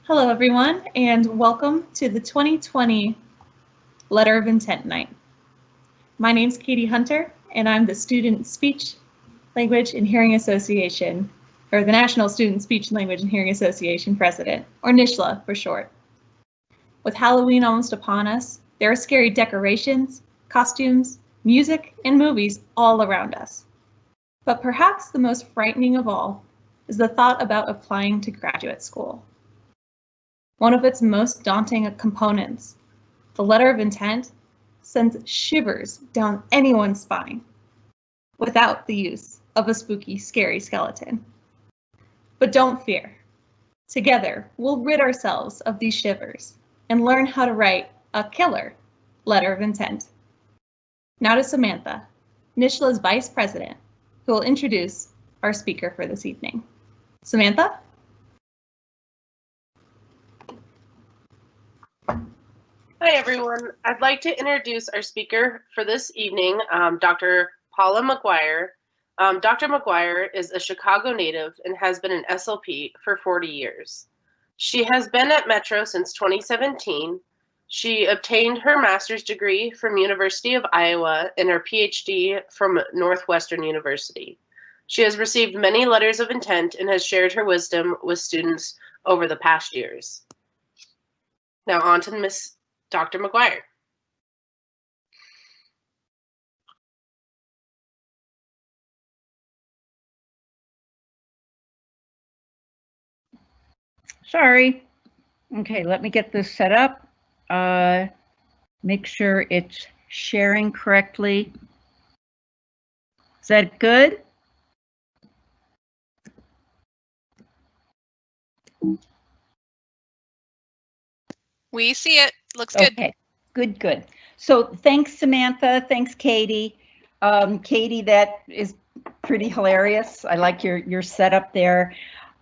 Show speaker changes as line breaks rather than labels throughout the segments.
Hello, everyone, and welcome to the 2020 Letter of Intent Night. My name's Katie Hunter, and I'm the Student Speech, Language, and Hearing Association, or the National Student Speech, Language, and Hearing Association President, or NSSLHA for short. With Halloween almost upon us, there are scary decorations, costumes, music, and movies all around us. But perhaps the most frightening of all is the thought about applying to graduate school. One of its most daunting components, the letter of intent, sends shivers down anyone's spine without the use of a spooky, scary skeleton. But don't fear. Together, we'll rid ourselves of these shivers and learn how to write a killer letter of intent. Now to Samantha, NSSLHA's Vice President, who will introduce our speaker for this evening. Samantha?
Hi, everyone. I'd like to introduce our speaker for this evening, Dr. Paula McGuire. Dr. McGuire is a Chicago native and has been an SLP for 40 years. She has been at Metro since 2017. She obtained her master's degree from University of Iowa and her PhD from Northwestern University. She has received many letters of intent and has shared her wisdom with students over the past years. Now on to Miss Dr. McGuire.
Sorry. Okay, let me get this set up. Make sure it's sharing correctly. Is that good?
We see it. Looks good.
Okay, good. So thanks, Samantha. Thanks, Katie. Katie, that is pretty hilarious. I like your setup there.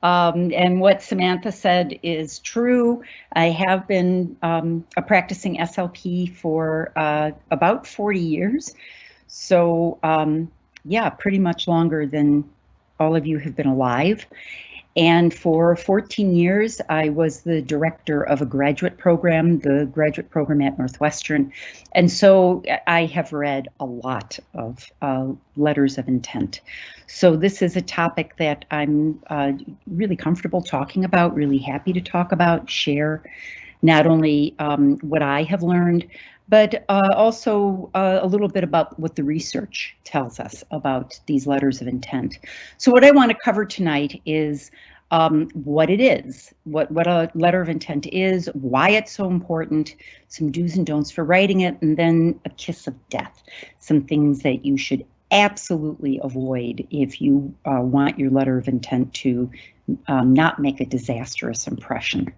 And what Samantha said is true. I have been a practicing SLP for about 40 years. So yeah, pretty much longer than all of you have been alive. And for 14 years, I was the director of a graduate program, the graduate program at Northwestern. And so I have read a lot of letters of intent. So this is a topic that I'm really comfortable talking about, really happy to talk about, share not only what I have learned, but also a little bit about what the research tells us about these letters of intent. So what I want to cover tonight is what it is, what a letter of intent is, why it's so important, some do's and don'ts for writing it, and then a kiss of death, some things that you should absolutely avoid if you want your letter of intent to not make a disastrous impression.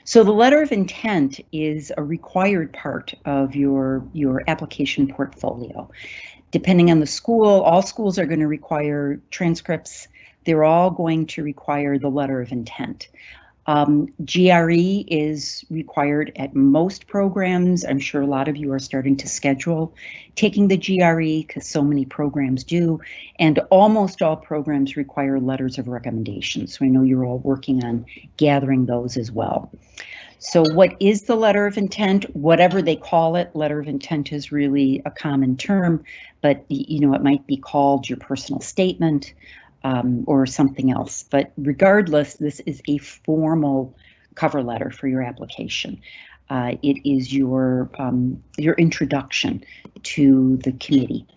So the letter of intent is a required part of your application portfolio. Depending on the school, all schools are going to require transcripts. They're all going to require the letter of intent. GRE is required at most programs. I'm sure a lot of you are starting to schedule taking the GRE because so many programs do, and almost all programs require letters of recommendation. So I know you're all working on gathering those as well. So what is the letter of intent? Whatever they call it, letter of intent is really a common term, but you know, it might be called your personal statement, or something else. But regardless, this is a formal cover letter for your application. It is your introduction to the committee.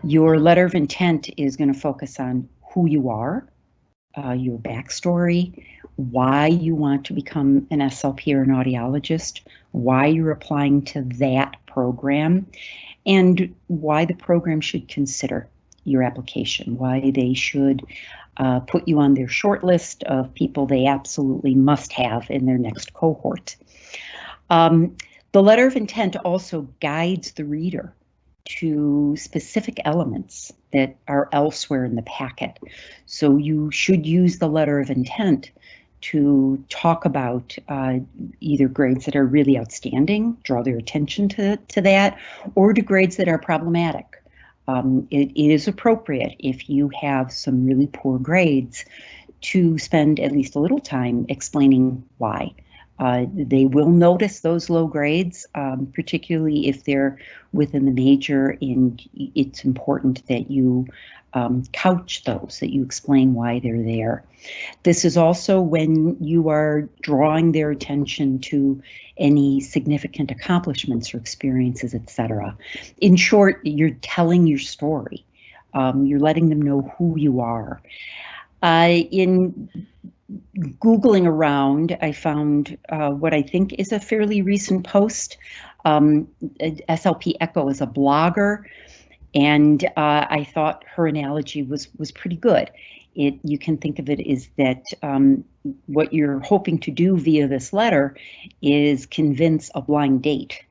Your letter of intent is going to focus on who you are, your backstory, why you want to become an SLP or an audiologist, why you're applying to that program, and why the program should consider your application, why they should put you on their short list of people they absolutely must have in their next cohort. The letter of intent also guides the reader to specific elements that are elsewhere in the packet. So you should use the letter of intent to talk about either grades that are really outstanding, draw their attention to that, or to grades that are problematic. It is appropriate if you have some really poor grades to spend at least a little time explaining why. They will notice those low grades, particularly if they're within the major, and it's important that you couch those, that you explain why they're there. This is also when you are drawing their attention to any significant accomplishments or experiences, etc. In short, you're telling your story. You're letting them know who you are. In Googling around, I found what I think is a fairly recent post. SLP Echo is a blogger, and I thought her analogy was pretty good. You can think of it as that what you're hoping to do via this letter is convince a blind date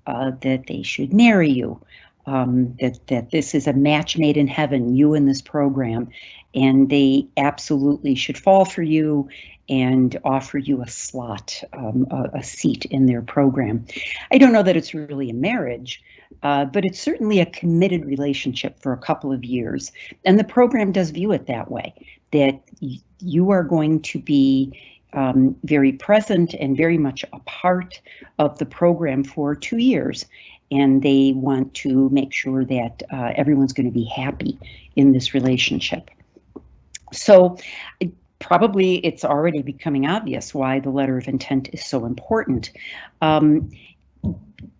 that they should marry you, that this is a match made in heaven, you and this program, and they absolutely should fall for you and offer you a slot, a seat in their program. I don't know that it's really a marriage, but it's certainly a committed relationship for a couple of years. And the program does view it that way, that you are going to be very present and very much a part of the program for 2 years. And they want to make sure that everyone's going to be happy in this relationship. So probably it's already becoming obvious why the letter of intent is so important.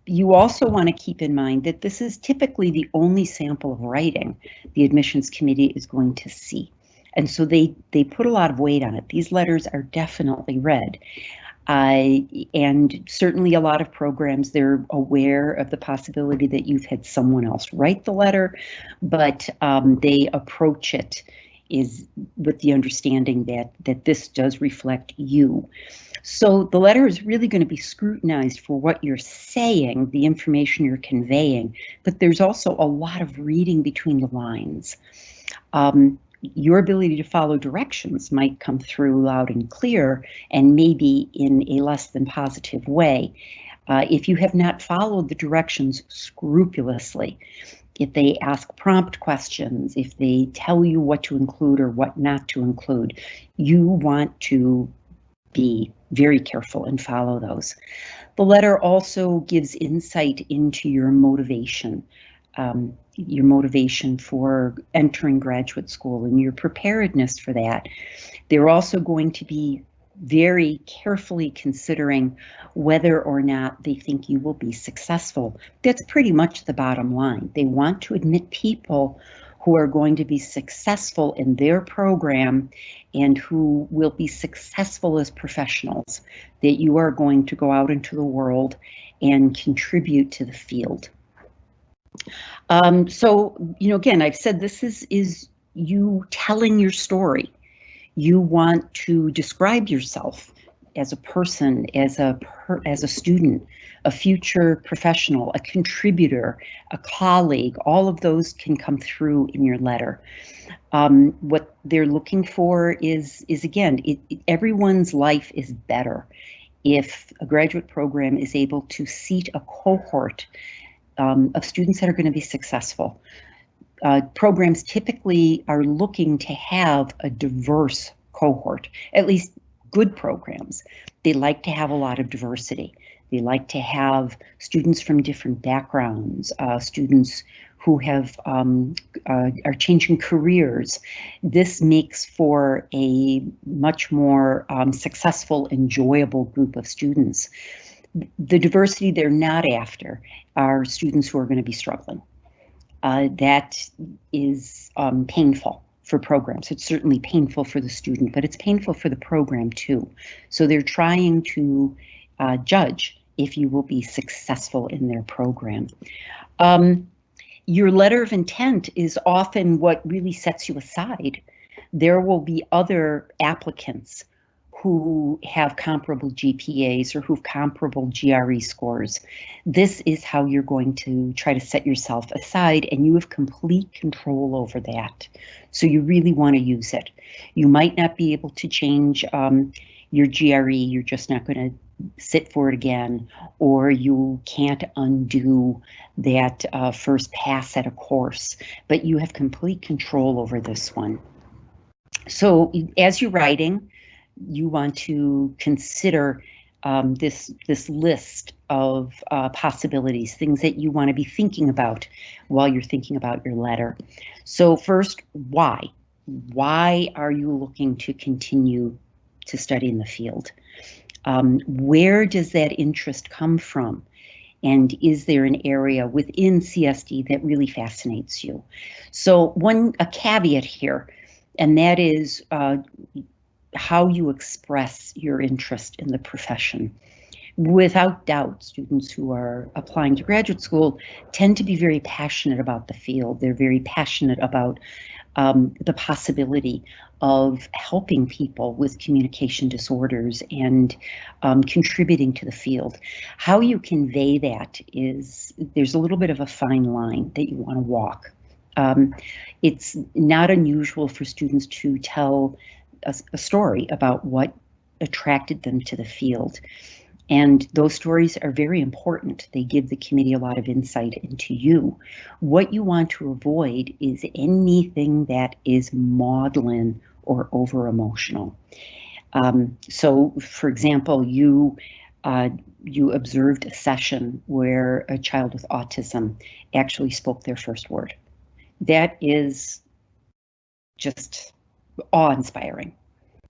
You also want to keep in mind that this is typically the only sample of writing the admissions committee is going to see. And so they put a lot of weight on it. These letters are definitely read. And certainly a lot of programs, they're aware of the possibility that you've had someone else write the letter, but they approach it is with the understanding that this does reflect you. So the letter is really going to be scrutinized for what you're saying, the information you're conveying, but there's also a lot of reading between the lines. Your ability to follow directions might come through loud and clear, and maybe in a less than positive way. If you have not followed the directions scrupulously, if they ask prompt questions, if they tell you what to include or what not to include, you want to be very careful and follow those. The letter also gives insight into your motivation for entering graduate school and your preparedness for that. They're also going to be very carefully considering whether or not they think you will be successful. That's pretty much the bottom line. They want to admit people who are going to be successful in their program and who will be successful as professionals, that you are going to go out into the world and contribute to the field. So, again, I've said this is you telling your story. You want to describe yourself as a person, as a student, a future professional, a contributor, a colleague. All of those can come through in your letter. What they're looking for is again, everyone's life is better if a graduate program is able to seat a cohort of students that are going to be successful. Programs typically are looking to have a diverse cohort, at least good programs. They like to have a lot of diversity. They like to have students from different backgrounds, students who have are changing careers. This makes for a much more successful, enjoyable group of students. The diversity they're not after are students who are going to be struggling. That is painful for programs. It's certainly painful for the student, but it's painful for the program too. So they're trying to judge if you will be successful in their program. Your letter of intent is often what really sets you aside. There will be other applicants who have comparable GPAs or who have comparable GRE scores. This is how you're going to try to set yourself aside, and you have complete control over that. So you really want to use it. You might not be able to change your GRE, you're just not going to sit for it again, or you can't undo that first pass at a course, but you have complete control over this one. So as you're writing, you want to consider this list of possibilities, things that you want to be thinking about while you're thinking about your letter. So first, why? Why are you looking to continue to study in the field? Where does that interest come from? And is there an area within CSD that really fascinates you? So a caveat here, and that is how you express your interest in the profession. Without doubt, students who are applying to graduate school tend to be very passionate about the field. They're very passionate about the possibility of helping people with communication disorders and contributing to the field. How you convey that is, there's a little bit of a fine line that you want to walk. It's not unusual for students to tell a story about what attracted them to the field. And those stories are very important. They give the committee a lot of insight into you. What you want to avoid is anything that is maudlin or over-emotional. So, for example, you observed a session where a child with autism actually spoke their first word. That is just awe-inspiring.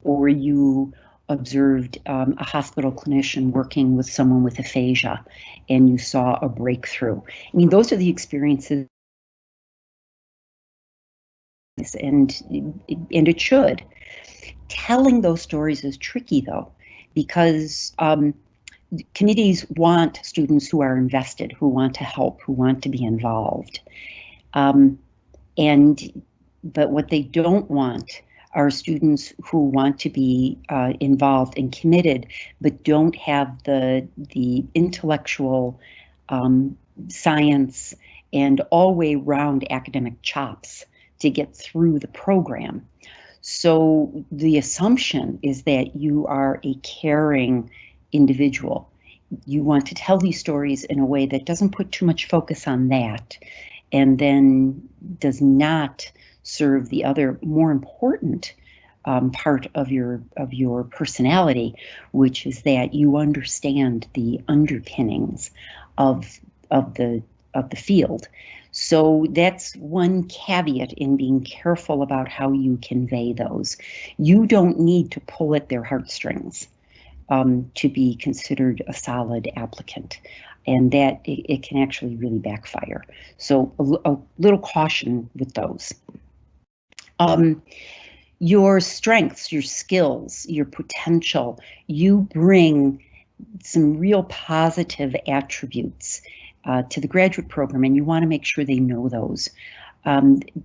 Or you observed a hospital clinician working with someone with aphasia and you saw a breakthrough. I mean, those are the experiences, and it should. Telling those stories is tricky though, because committees want students who are invested, who want to help, who want to be involved. But what they don't want are students who want to be involved and committed, but don't have the intellectual, science, and all-way-round academic chops to get through the program. So the assumption is that you are a caring individual. You want to tell these stories in a way that doesn't put too much focus on that, and then does not serve the other more important part of your personality, which is that you understand the underpinnings of the field. So that's one caveat in being careful about how you convey those. You don't need to pull at their heartstrings to be considered a solid applicant, and that it can actually really backfire. So a little caution with those. Your strengths, your skills, your potential, you bring some real positive attributes to the graduate program, and you want to make sure they know those.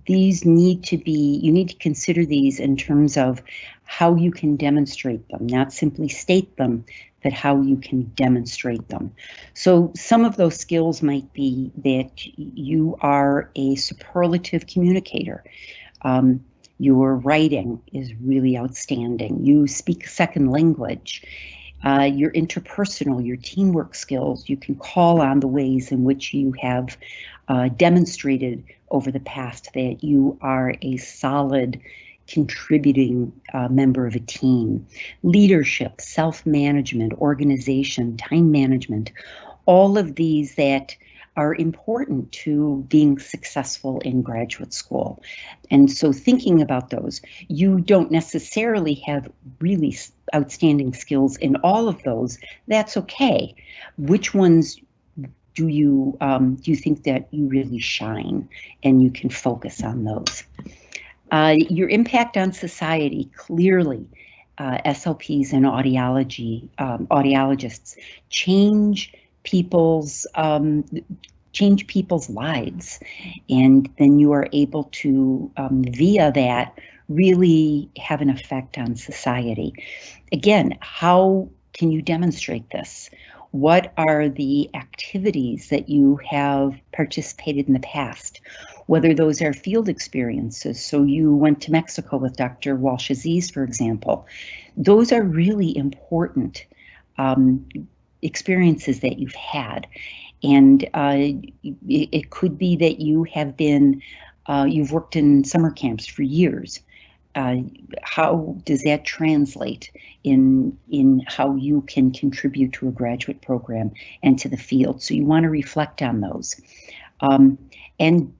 These need to be, you need to consider these in terms of how you can demonstrate them, not simply state them, but how you can demonstrate them. So some of those skills might be that you are a superlative communicator. Your writing is really outstanding. You speak a second language. Your interpersonal, your teamwork skills, you can call on the ways in which you have demonstrated over the past that you are a solid contributing member of a team. Leadership, self-management, organization, time management, all of these that are important to being successful in graduate school. And so thinking about those, you don't necessarily have really outstanding skills in all of those. That's okay. Which ones do you think that you really shine and you can focus on those? Your impact on society, clearly, SLPs and audiologists change people's lives, and then you are able to via that really have an effect on society. Again, how can you demonstrate this? What are the activities that you have participated in the past? Whether those are field experiences, so you went to Mexico with Dr. Walsh-Aziz, for example, those are really important experiences that you've had. And it could be that you have been, you've worked in summer camps for years. how does that translate in how you can contribute to a graduate program and to the field? So you want to reflect on those. And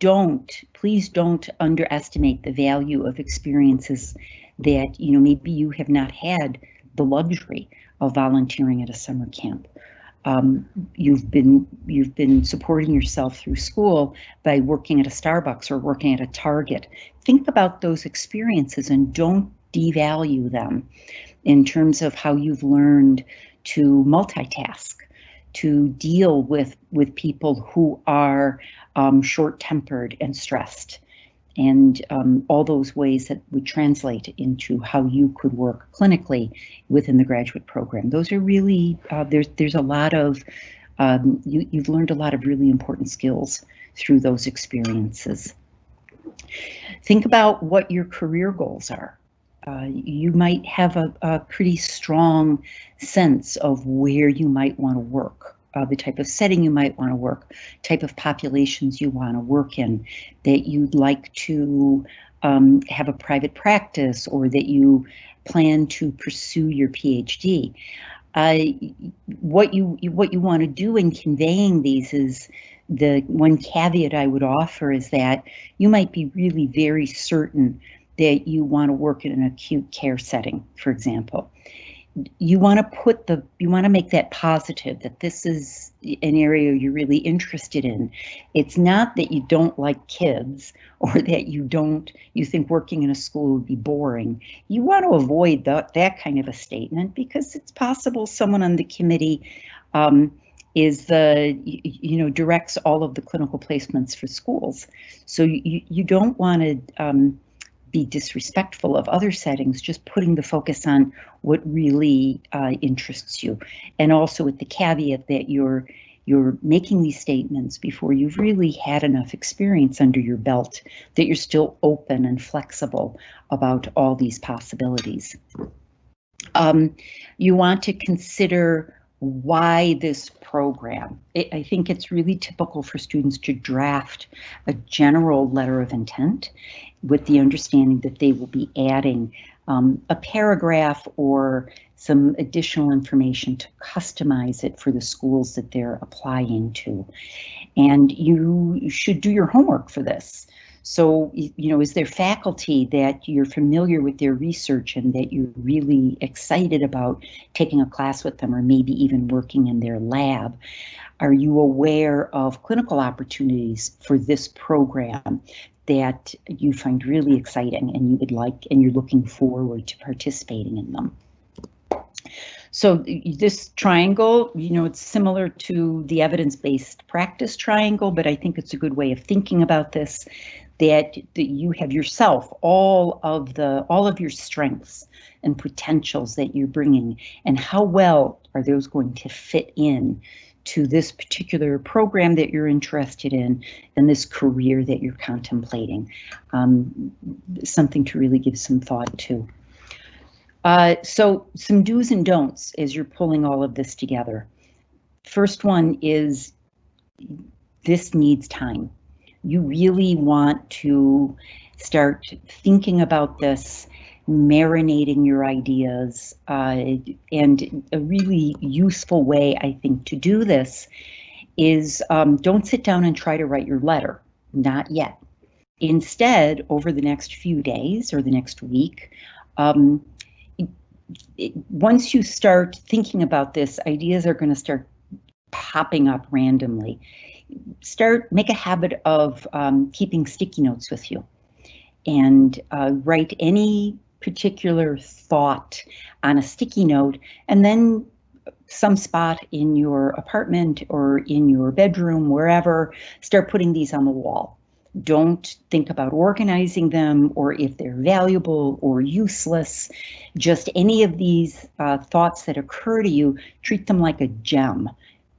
please don't underestimate the value of experiences that, maybe you have not had the luxury of volunteering at a summer camp. You've been supporting yourself through school by working at a Starbucks or working at a Target. Think about those experiences and don't devalue them in terms of how you've learned to multitask, to deal with people who are short-tempered and stressed, and all those ways that would translate into how you could work clinically within the graduate program. Those are really, there's a lot of, you've learned a lot of really important skills through those experiences. Think about what your career goals are. You might have a pretty strong sense of where you might want to work. The type of setting you might want to work, type of populations you want to work in, that you'd like to have a private practice, or that you plan to pursue your PhD. What you want to do in conveying these is, the one caveat I would offer is that you might be really very certain that you want to work in an acute care setting, for example. You want to make that positive, that this is an area you're really interested in. It's not that you don't like kids, or that you think working in a school would be boring. You want to avoid that kind of a statement, because it's possible someone on the committee directs all of the clinical placements for schools. So you don't want to be disrespectful of other settings, just putting the focus on what really interests you. And also with the caveat that you're making these statements before you've really had enough experience under your belt, that you're still open and flexible about all these possibilities. You want to consider why this program. I think it's really typical for students to draft a general letter of intent with the understanding that they will be adding a paragraph or some additional information to customize it for the schools that they're applying to. And you should do your homework for this. So, is there faculty that you're familiar with their research and that you're really excited about taking a class with them, or maybe even working in their lab? Are you aware of clinical opportunities for this program that you find really exciting and you would like, and you're looking forward to participating in them? So this triangle, it's similar to the evidence-based practice triangle, but I think it's a good way of thinking about this, that you have yourself, all of your strengths and potentials that you're bringing, and how well are those going to fit in to this particular program that you're interested in and this career that you're contemplating. Something to really give some thought to. So some do's and don'ts as you're pulling all of this together. First one is, this needs time. You really want to start thinking about this, marinating your ideas, and a really useful way, I think, to do this is don't sit down and try to write your letter, not yet. Instead, over the next few days or the next week, once you start thinking about this, ideas are going to start popping up randomly. Make a habit of keeping sticky notes with you, and write any particular thought on a sticky note, and then some spot in your apartment or in your bedroom, wherever, start putting these on the wall. Don't think about organizing them or if they're valuable or useless. Just any of these thoughts that occur to you, treat them like a gem.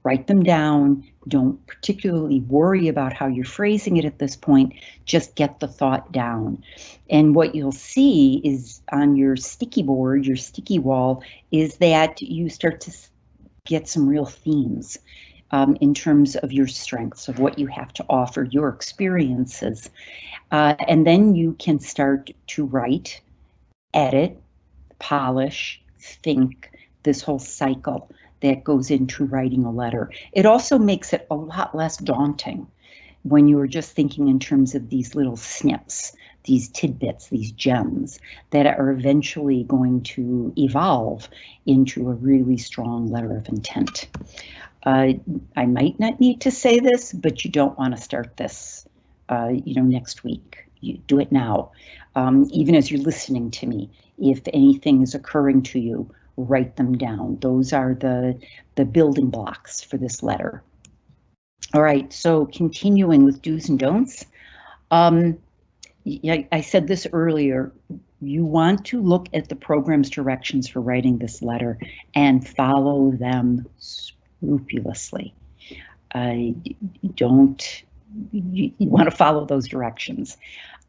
Write them down. Don't particularly worry about how you're phrasing it at this point. Just get the thought down. And what you'll see is on your sticky board, your sticky wall, is that you start to get some real themes in terms of your strengths, of what you have to offer, your experiences. And then you can start to write edit, polish, think, this whole cycle that goes into writing a letter. It also makes it a lot less daunting when you are just thinking in terms of these little snips, these tidbits, these gems that are eventually going to evolve into a really strong letter of intent. I might not need to say this, but you don't want to start this, next week. You do it now. Even as you're listening to me, if anything is occurring to you, write them down. Those are the building blocks for this letter. All right, so continuing with do's and don'ts. I said this earlier, you want to look at the program's directions for writing this letter and follow them scrupulously. You want to follow those directions.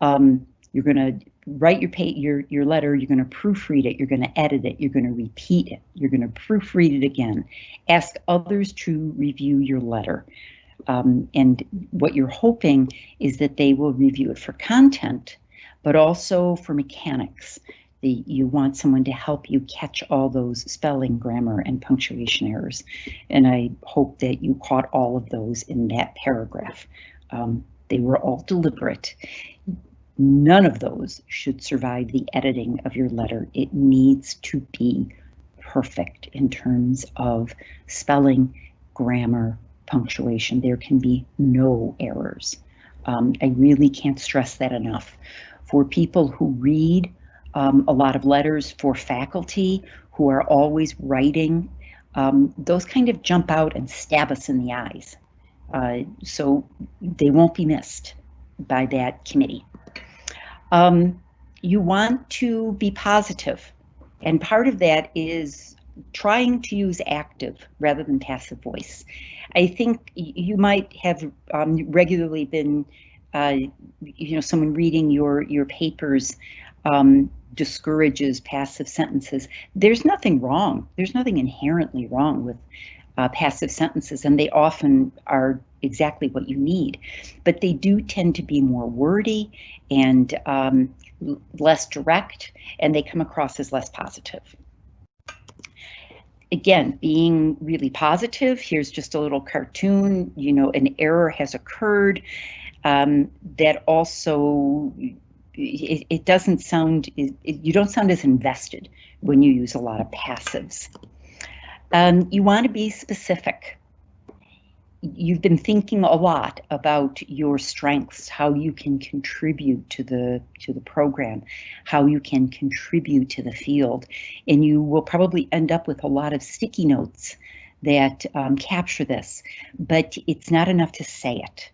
You're going to write your letter, you're going to proofread it, you're going to edit it, you're going to repeat it, you're going to proofread it again. Ask others to review your letter. And what you're hoping is that they will review it for content, but also for mechanics. You want someone to help you catch all those spelling, grammar, and punctuation errors. And I hope that you caught all of those in that paragraph. They were all deliberate. None of those should survive the editing of your letter. It needs to be perfect in terms of spelling, grammar, punctuation. There can be no errors. I really can't stress that enough. For people who read a lot of letters, for faculty who are always writing, those kind of jump out and stab us in the eyes. So they won't be missed by that committee. You want to be positive, and part of that is trying to use active rather than passive voice. I think you might have regularly been, someone reading your papers discourages passive sentences. There's nothing wrong. There's nothing inherently wrong with passive sentences, and they often are exactly what you need. But they do tend to be more wordy and less direct, and they come across as less positive. Again, being really positive, here's just a little cartoon, an error has occurred. That also, it doesn't sound, you don't sound as invested when you use a lot of passives. You want to be specific. You've been thinking a lot about your strengths, how you can contribute to the program, how you can contribute to the field, and you will probably end up with a lot of sticky notes that capture this, but it's not enough to say it.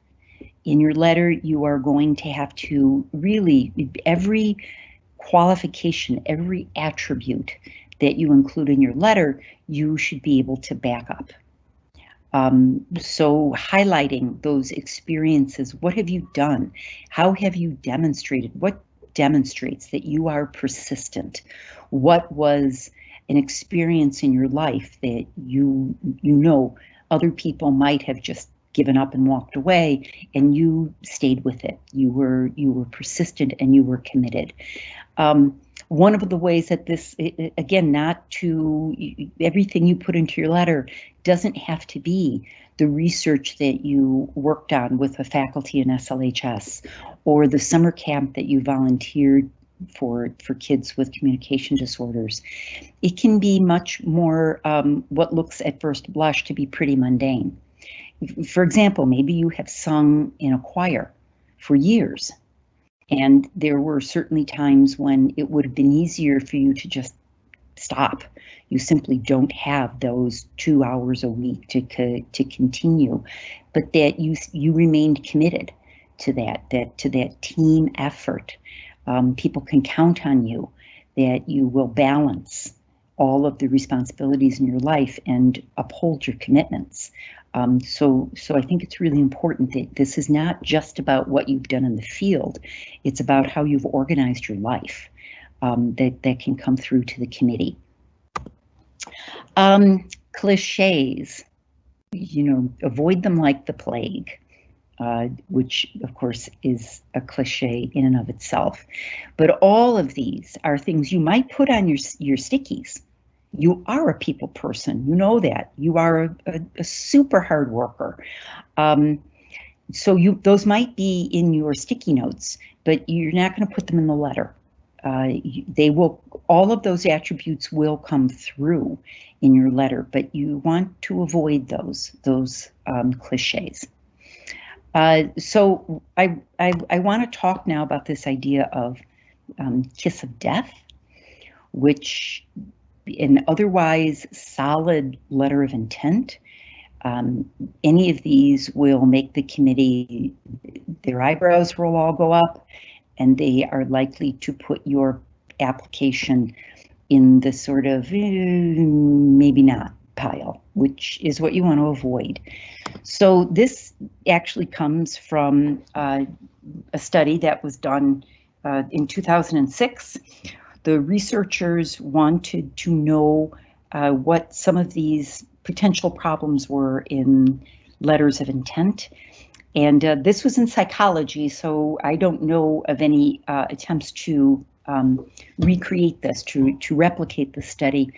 In your letter, you are going to have to really, every qualification, every attribute that you include in your letter, you should be able to back up. So highlighting those experiences, what have you done? How have you demonstrated? What demonstrates that you are persistent? What was an experience in your life that you know other people might have just given up and walked away, and you stayed with it. You were persistent and you were committed. One of the ways that this, again, not to, everything you put into your letter doesn't have to be the research that you worked on with a faculty in SLHS, or the summer camp that you volunteered for kids with communication disorders. It can be much more what looks at first blush to be pretty mundane. For example, maybe you have sung in a choir for years, and there were certainly times when it would have been easier for you to just stop. You simply don't have those 2 hours a week to continue, but that you remained committed to that team effort. People can count on you, that you will balance all of the responsibilities in your life and uphold your commitments. So I think it's really important that this is not just about what you've done in the field, it's about how you've organized your life, that can come through to the committee. Cliches, avoid them like the plague. which of course is a cliche in and of itself. But all of these are things you might put on your stickies. You are a people person, you know that. You are a super hard worker. So those might be in your sticky notes, but you're not going to put them in the letter. All of those attributes will come through in your letter, but you want to avoid those cliches. So I want to talk now about this idea of kiss of death, which an otherwise solid letter of intent. Any of these will make the committee, their eyebrows will all go up, and they are likely to put your application in the sort of maybe not pile, which is what you want to avoid. So this actually comes from a study that was done in 2006. The researchers wanted to know what some of these potential problems were in letters of intent. And this was in psychology, so I don't know of any attempts to recreate this, to replicate the study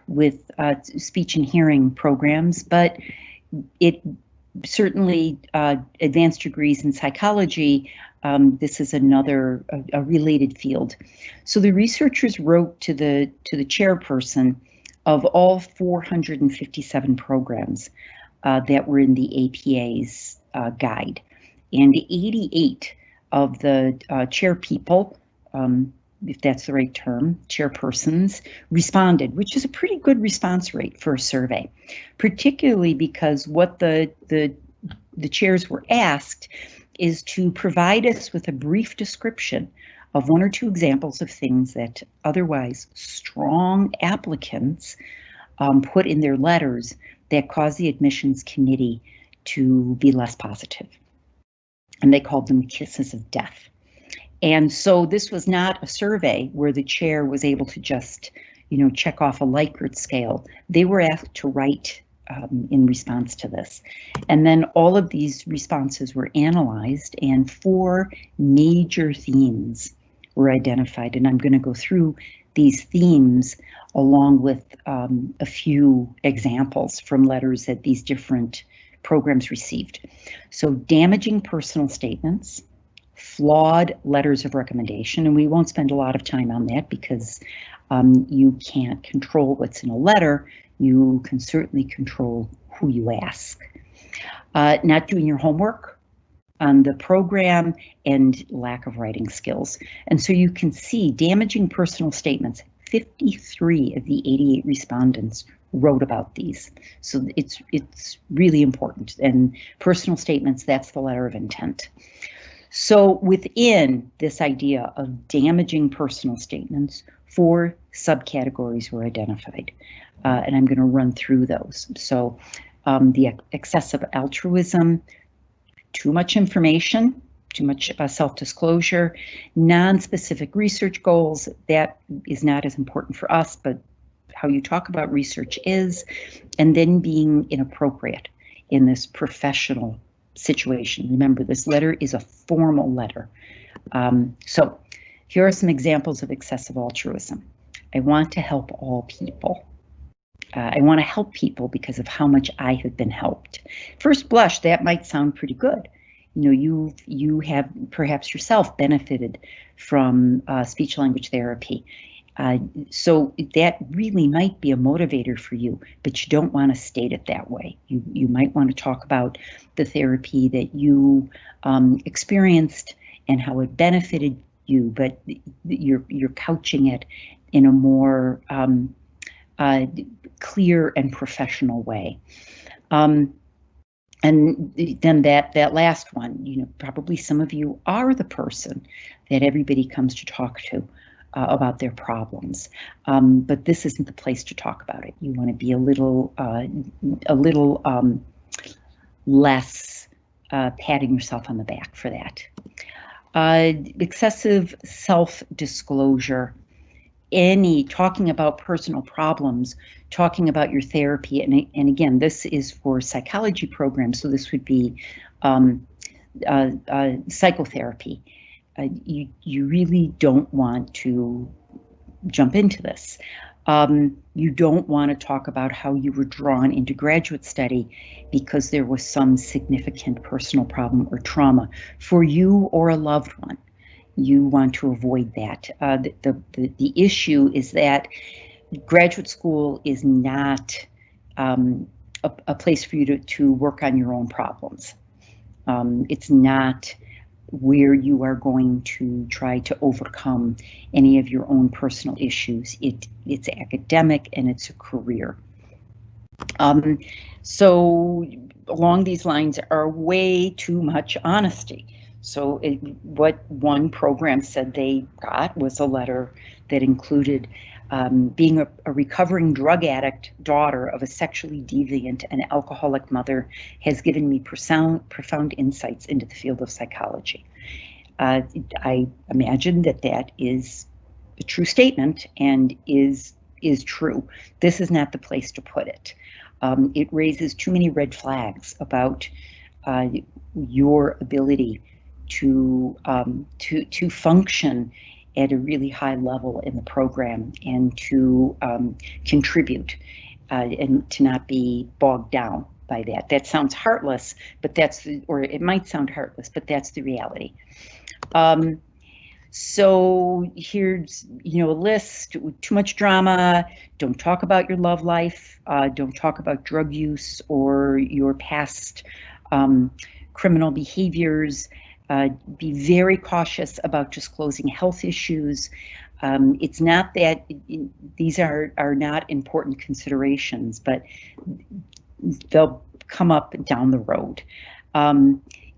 with speech and hearing programs, but it certainly advanced degrees in psychology. This is another a related field. So the researchers wrote to the chairperson of all 457 programs that were in the APA's guide, and 88 of the chair people, if that's the right term, chairpersons, responded, which is a pretty good response rate for a survey, particularly because what the chairs were asked is to provide us with a brief description of one or two examples of things that otherwise strong applicants put in their letters that caused the admissions committee to be less positive. And they called them kisses of death. And so this was not a survey where the chair was able to just, check off a Likert scale. They were asked to write in response to this. And then all of these responses were analyzed, and 4 major themes were identified. And I'm going to go through these themes along with a few examples from letters that these different programs received. So damaging personal statements, flawed letters of recommendation, and we won't spend a lot of time on that because you can't control what's in a letter. You can certainly control who you ask. Not doing your homework on the program, and lack of writing skills. And so you can see damaging personal statements. 53 of the 88 respondents wrote about these. So it's really important. And personal statements, that's the letter of intent. So within this idea of damaging personal statements, 4 subcategories were identified. And I'm going to run through those. So the excessive altruism, too much information, too much self-disclosure, non-specific research goals. That is not as important for us, but how you talk about research is, and then being inappropriate in this professional situation. Remember, this letter is a formal letter. So here are some examples of excessive altruism. I want to help all people. I want to help people because of how much I have been helped. First blush, that might sound pretty good. You have perhaps yourself benefited from speech language therapy. So that really might be a motivator for you, but you don't want to state it that way. You might want to talk about the therapy that you experienced and how it benefited you, but you're couching it in a more clear and professional way. And then that last one, probably some of you are the person that everybody comes to talk to about their problems, but this isn't the place to talk about it. You want to be a little less patting yourself on the back for that. Excessive self-disclosure. Talking about personal problems, talking about your therapy, and again, this is for psychology programs, so this would be psychotherapy. You really don't want to jump into this. You don't want to talk about how you were drawn into graduate study because there was some significant personal problem or trauma for you or a loved one. You want to avoid that. The issue is that graduate school is not a place for you to work on your own problems. It's not where you are going to try to overcome any of your own personal issues. It's academic and it's a career. So along these lines are way too much honesty. So what one program said they got was a letter that included being a recovering drug addict daughter of a sexually deviant and alcoholic mother has given me profound insights into the field of psychology. I imagine that is a true statement and is true. This is not the place to put it. It raises too many red flags about your ability to function at a really high level in the program and to contribute and to not be bogged down by that. That sounds heartless, but or it might sound heartless, but that's the reality. So here's, a list. Too much drama. Don't talk about your love life. Don't talk about drug use or your past criminal behaviors. Be very cautious about disclosing health issues. It's not that these are not important considerations, but they'll come up down the road.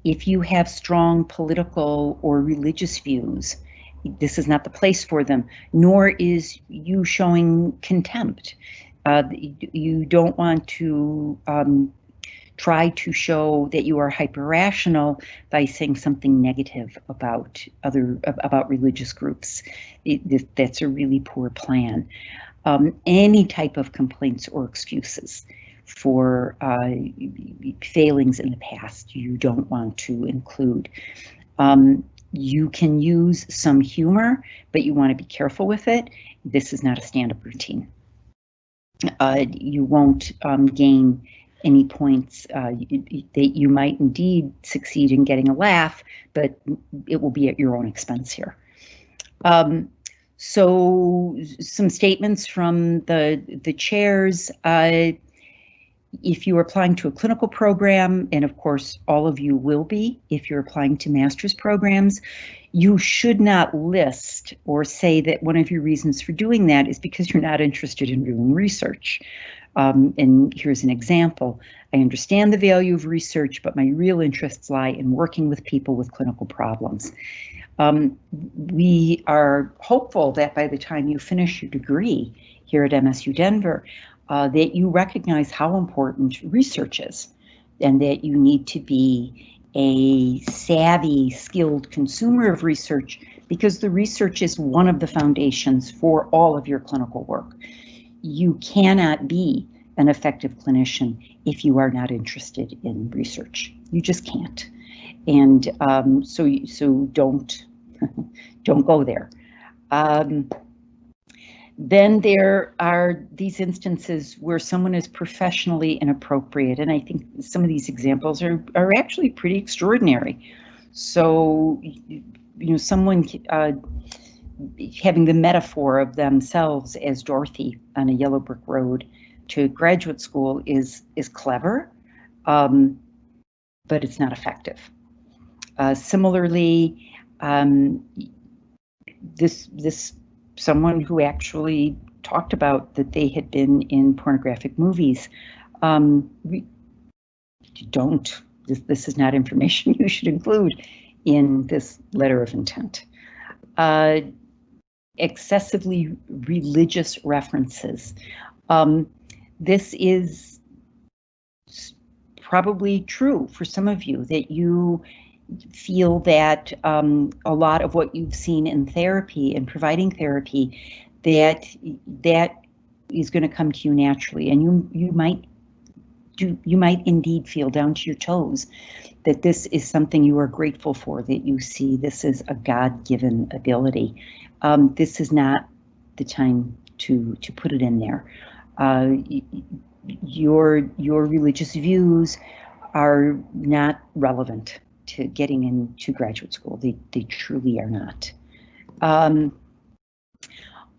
If you have strong political or religious views, this is not the place for them, nor is you showing contempt. You don't want to try to show that you are hyper-rational by saying something negative about religious groups. That's a really poor plan. Any type of complaints or excuses for failings in the past you don't want to include. You can use some humor, but you want to be careful with it. This is not a stand-up routine. You won't gain any points that you might indeed succeed in getting a laugh, but it will be at your own expense here. So some statements from the chairs. If you are applying to a clinical program, and of course all of you will be if you're applying to master's programs, you should not list or say that one of your reasons for doing that is because you're not interested in doing research. And here's an example. I understand the value of research, but my real interests lie in working with people with clinical problems. We are hopeful that by the time you finish your degree here at MSU Denver, that you recognize how important research is and that you need to be a savvy, skilled consumer of research because the research is one of the foundations for all of your clinical work. You cannot be an effective clinician if you are not interested in research. You just can't. And so don't go there. Then there are these instances where someone is professionally inappropriate, and I think some of these examples are actually pretty extraordinary. So, someone having the metaphor of themselves as Dorothy on a yellow brick road to graduate school is clever, but it's not effective. Similarly, this someone who actually talked about that they had been in pornographic movies. This is not information you should include in this letter of intent. Excessively religious references. This is probably true for some of you, that you feel that a lot of what you've seen in therapy and providing therapy, that is going to come to you naturally, and you might you might indeed feel down to your toes that this is something you are grateful for, that you see this is a God-given ability. This is not the time to put it in there. Your religious views are not relevant to getting into graduate school. They truly are not.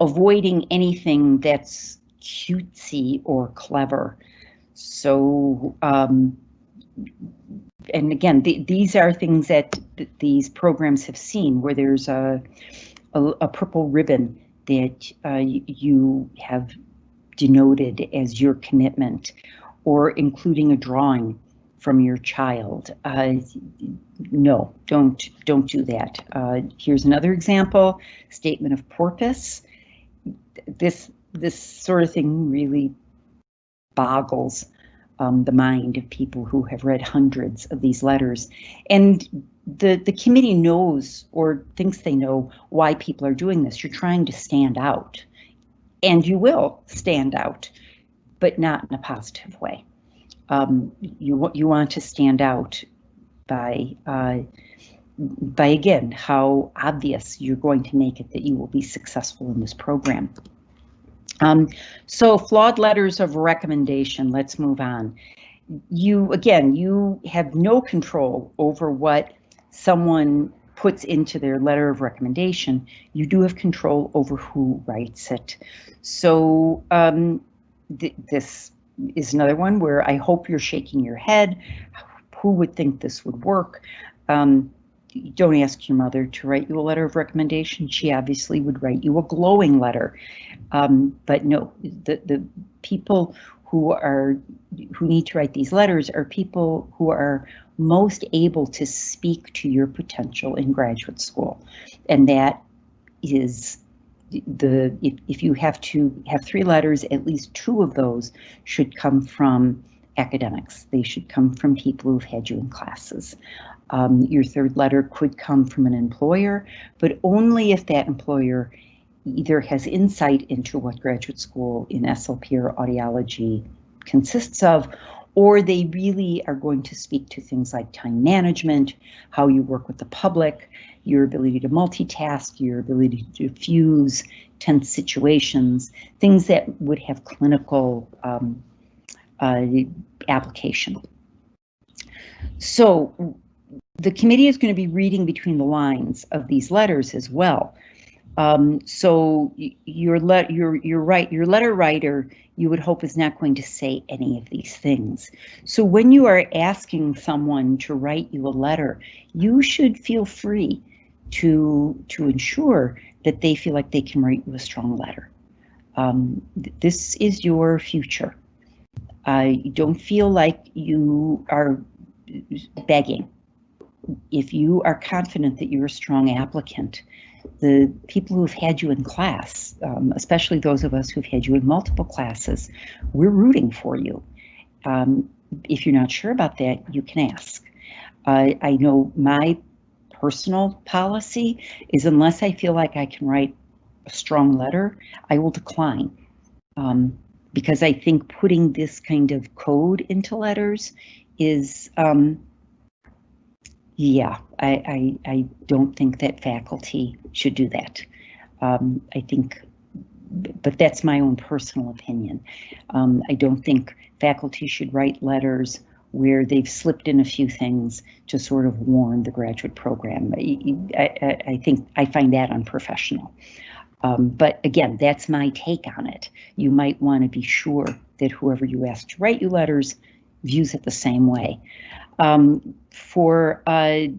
Avoiding anything that's cutesy or clever. So, and again, these are things that these programs have seen, where there's a purple ribbon that you have denoted as your commitment, or including a drawing from your child. No, don't do that. Here's another example: statement of purpose. This sort of thing really boggles the mind of people who have read hundreds of these letters, and the committee knows, or thinks they know, why people are doing this. You're trying to stand out, and you will stand out, but not in a positive way. You want to stand out by again, how obvious you're going to make it that you will be successful in this program. So flawed letters of recommendation, let's move on. You have no control over what someone puts into their letter of recommendation. You do have control over who writes it. So this is another one where I hope you're shaking your head. Who would think this would work? Don't ask your mother to write you a letter of recommendation. She obviously would write you a glowing letter. But no, the people who need to write these letters are people who are most able to speak to your potential in graduate school. And that is if you have to have 3 letters, at least 2 of those should come from academics. They should come from people who've had you in classes. Your 3rd letter could come from an employer, but only if that employer either has insight into what graduate school in SLP or audiology consists of, or they really are going to speak to things like time management, how you work with the public, your ability to multitask, your ability to diffuse tense situations, things that would have clinical application. So the committee is going to be reading between the lines of these letters as well. So your letter writer, you would hope, is not going to say any of these things. So when you are asking someone to write you a letter, you should feel free to ensure that they feel like they can write you a strong letter. This is your future. Don't feel like you are begging. If you are confident that you're a strong applicant, the people who've had you in class, especially those of us who've had you in multiple classes, we're rooting for you. If you're not sure about that, you can ask. I know my personal policy is, unless I feel like I can write a strong letter, I will decline. Because I think putting this kind of code into letters is, yeah, I don't think that faculty should do that. I think, but that's my own personal opinion. I don't think faculty should write letters where they've slipped in a few things to sort of warn the graduate program. I think I find that unprofessional. But again, that's my take on it. You might want to be sure that whoever you ask to write you letters views it the same way. For a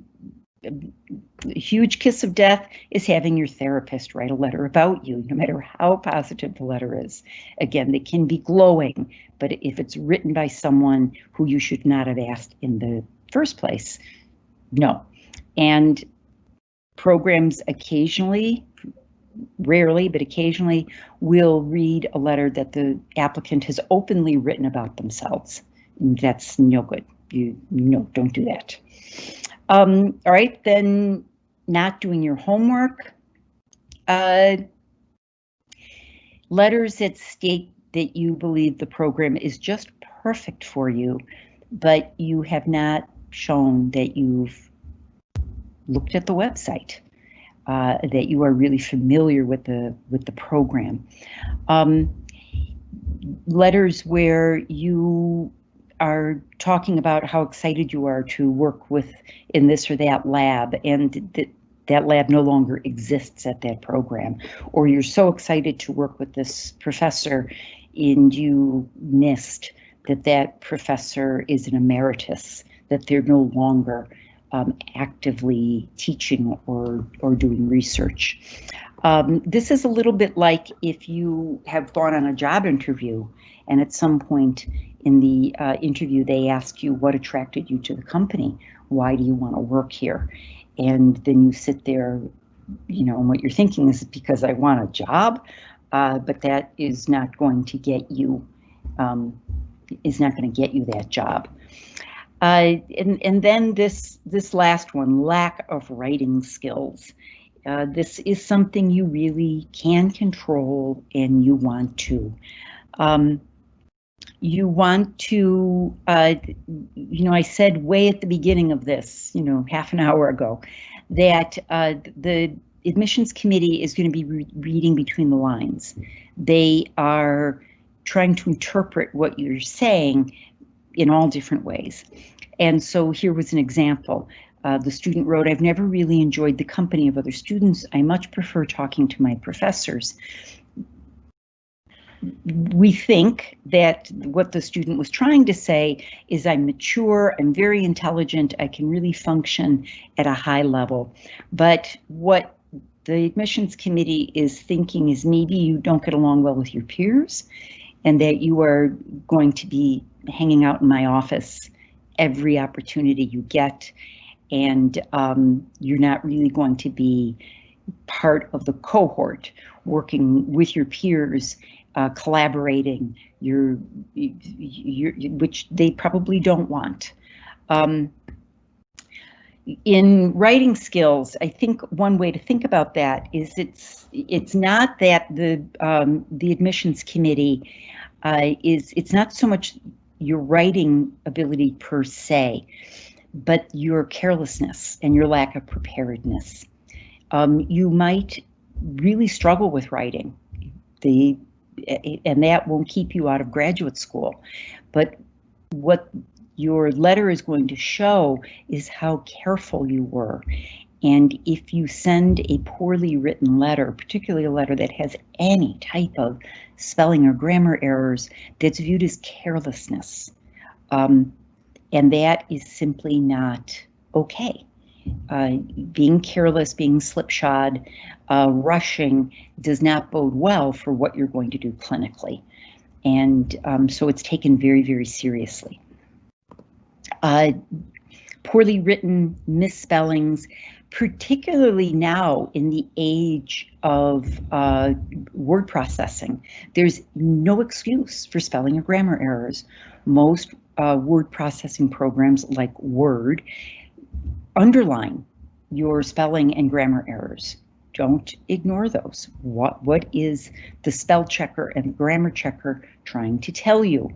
huge kiss of death is having your therapist write a letter about you, no matter how positive the letter is. Again, they can be glowing, but if it's written by someone who you should not have asked in the first place, no. And programs occasionally, rarely, but occasionally, will read a letter that the applicant has openly written about themselves. That's no good. No, don't do that. All right, then not doing your homework. Letters that state that you believe the program is just perfect for you, but you have not shown that you've looked at the website, that you are really familiar with the program. Letters where you are talking about how excited you are to work in this or that lab, and that lab no longer exists at that program, or you're so excited to work with this professor and you missed that professor is an emeritus, that they're no longer actively teaching or doing research. This is a little bit like if you have gone on a job interview and at some point in the interview they ask you what attracted you to the company, why do you want to work here? And then you sit there, you know, and what you're thinking is because I want a job, but that is not going to get you that job. And then this last one, lack of writing skills. This is something you really can control and you want to. You want to, you know, I said way at the beginning of this, you know, half an hour ago, that the admissions committee is going to be reading between the lines. They are trying to interpret what you're saying in all different ways. And so here was an example. The student wrote, "I've never really enjoyed the company of other students. I much prefer talking to my professors." We think that what the student was trying to say is I'm mature, I'm very intelligent, I can really function at a high level. But what the admissions committee is thinking is maybe you don't get along well with your peers and that you are going to be hanging out in my office every opportunity you get, and you're not really going to be part of the cohort, working with your peers, collaborating, which they probably don't want. In writing skills, I think one way to think about that is it's not that the admissions committee it's not so much your writing ability per se, but your carelessness and your lack of preparedness. You might really struggle with writing, and that won't keep you out of graduate school. But what your letter is going to show is how careful you were. And if you send a poorly written letter, particularly a letter that has any type of spelling or grammar errors, that's viewed as carelessness. And that is simply not okay. Being careless, being slipshod, rushing does not bode well for what you're going to do clinically. And so it's taken very, very seriously. Poorly written misspellings, particularly now in the age of word processing. There's no excuse for spelling or grammar errors. Most word processing programs like Word underline your spelling and grammar errors. Don't ignore those. What is the spell checker and the grammar checker trying to tell you?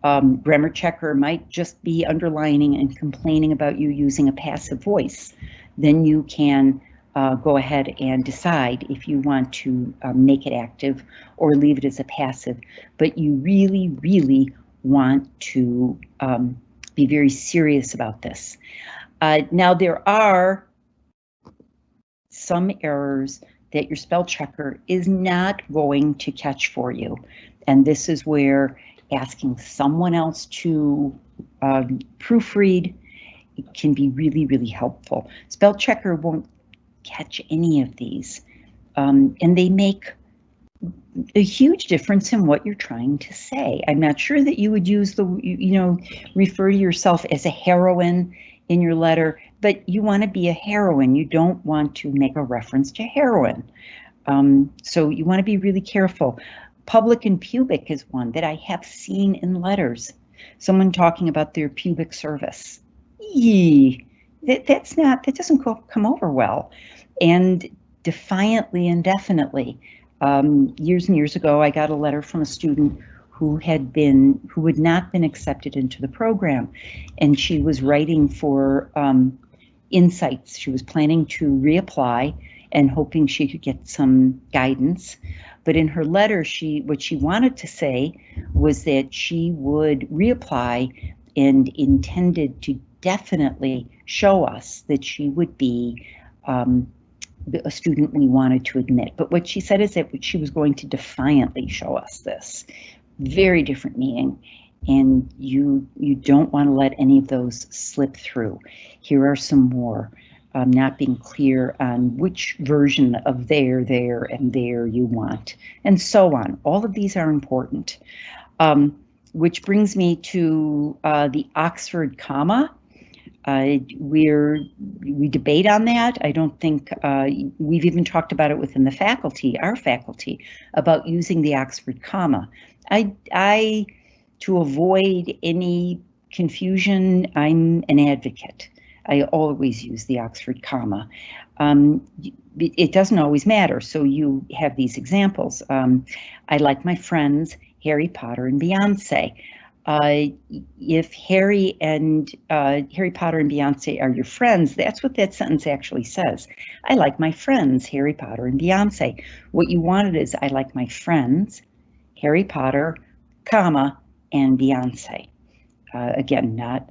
Grammar checker might just be underlining and complaining about you using a passive voice. Then you can go ahead and decide if you want to make it active or leave it as a passive. But you really, really want to be very serious about this. Now there are some errors that your spell checker is not going to catch for you. And this is where asking someone else to proofread can be really, really helpful. Spell checker won't catch any of these. And they make a huge difference in what you're trying to say. I'm not sure that you would use refer to yourself as a heroine in your letter, but you want to be a heroine. You don't want to make a reference to heroin. So you want to be really careful. Public and pubic is one that I have seen in letters. Someone talking about their pubic service. That doesn't come over well. And defiantly and definitely. Years and years ago, I got a letter from a student who had not been accepted into the program, and she was writing for insights. She was planning to reapply and hoping she could get some guidance. But in her letter, what she wanted to say was that she would reapply and intended to definitely show us that she would be a student we wanted to admit. But what she said is that she was going to defiantly show us this. Very different meaning. And you don't want to let any of those slip through. Here are some more, not being clear on which version of there, and there you want, and so on. All of these are important. Which brings me to the Oxford comma. We debate on that. I don't think we've even talked about it within the faculty, our faculty, about using the Oxford comma. To avoid any confusion, I'm an advocate. I always use the Oxford comma. It doesn't always matter, so you have these examples. I like my friends, Harry Potter and Beyonce. If Harry Potter and Beyonce are your friends, that's what that sentence actually says. I like my friends, Harry Potter and Beyonce. What you wanted is, I like my friends, Harry Potter, comma, and Beyonce. Again, not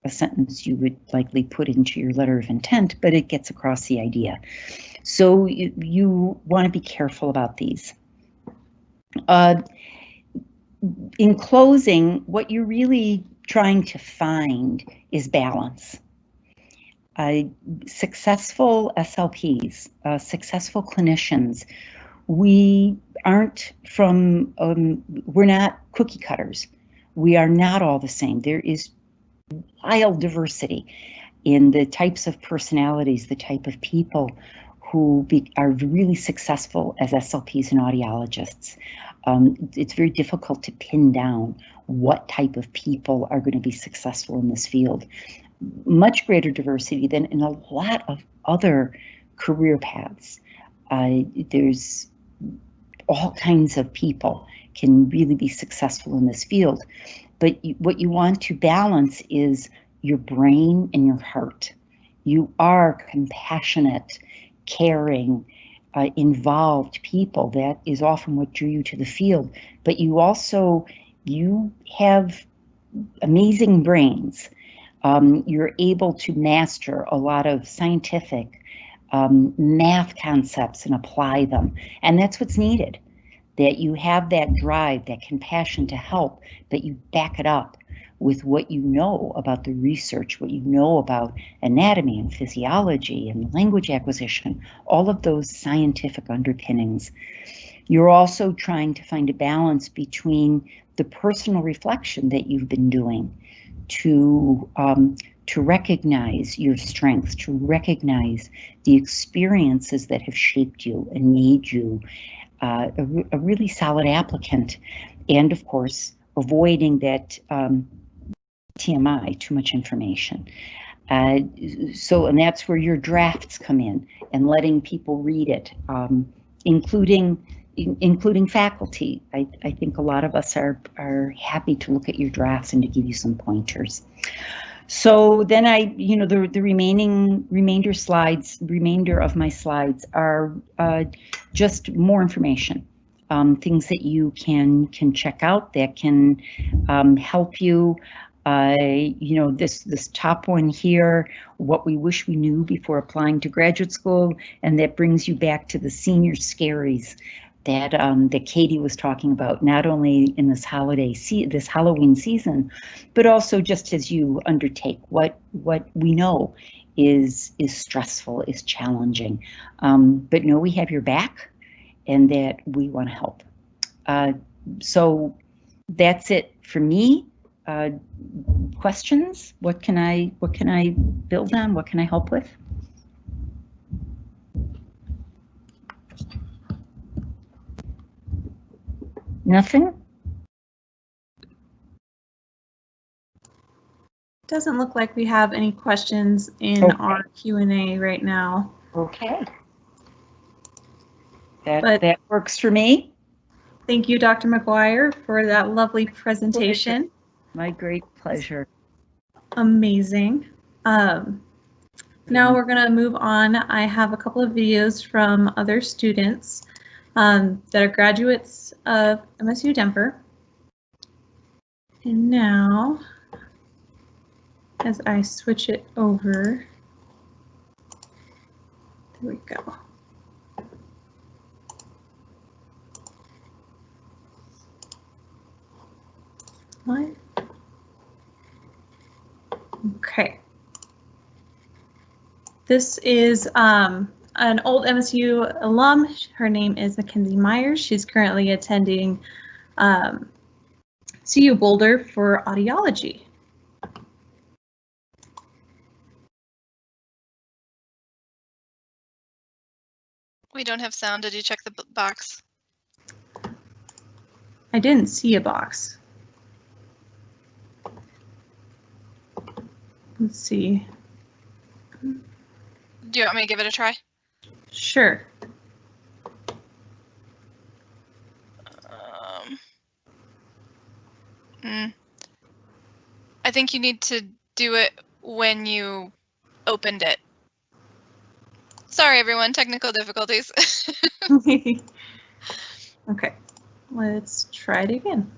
a sentence you would likely put into your letter of intent, but it gets across the idea. So you want to be careful about these. In closing, what you're really trying to find is balance. Successful SLPs, successful clinicians, we're not cookie cutters. We are not all the same. There is wild diversity in the types of personalities, the type of people who are really successful as SLPs and audiologists. It's very difficult to pin down what type of people are going to be successful in this field. Much greater diversity than in a lot of other career paths. There's all kinds of people can really be successful in this field. But what you want to balance is your brain and your heart. You are compassionate, caring, involved people. That is often what drew you to the field. But you have amazing brains. You're able to master a lot of scientific math concepts and apply them. And that's what's needed. That you have that drive, that compassion to help, but you back it up with what you know about the research, what you know about anatomy and physiology and language acquisition, all of those scientific underpinnings. You're also trying to find a balance between the personal reflection that you've been doing to recognize your strengths, to recognize the experiences that have shaped you and made you a really solid applicant, and of course, avoiding that TMI, too much information. And that's where your drafts come in, and letting people read it, including faculty. I think a lot of us are happy to look at your drafts and to give you some pointers. So then the remainder of my slides are just more information, things that you can check out that can help you. This top one here, what we wish we knew before applying to graduate school, and that brings you back to the senior scaries that Katie was talking about, not only in this this Halloween season, but also just as you undertake what we know is stressful, is challenging, but know we have your back and that we want to help. So that's it for me. Questions? What can I build on? What can I help with? Nothing?
Doesn't look like we have any questions in our Q&A right now.
Okay. That works for me.
Thank you, Dr. McGuire, for that lovely presentation.
My great pleasure.
Amazing. Now we're going to move on. I have a couple of videos from other students that are graduates of MSU Denver. And now, as I switch it over, there we go. What? Okay. This is an old MSU alum. Her name is Mackenzie Myers. She's currently attending CU Boulder for audiology.
We don't have sound. Did you check the box?
I didn't see a box. Let's see.
Do you want me to give it a try?
Sure.
I think you need to do it when you opened it. Sorry, everyone, technical difficulties.
Okay, let's try it again.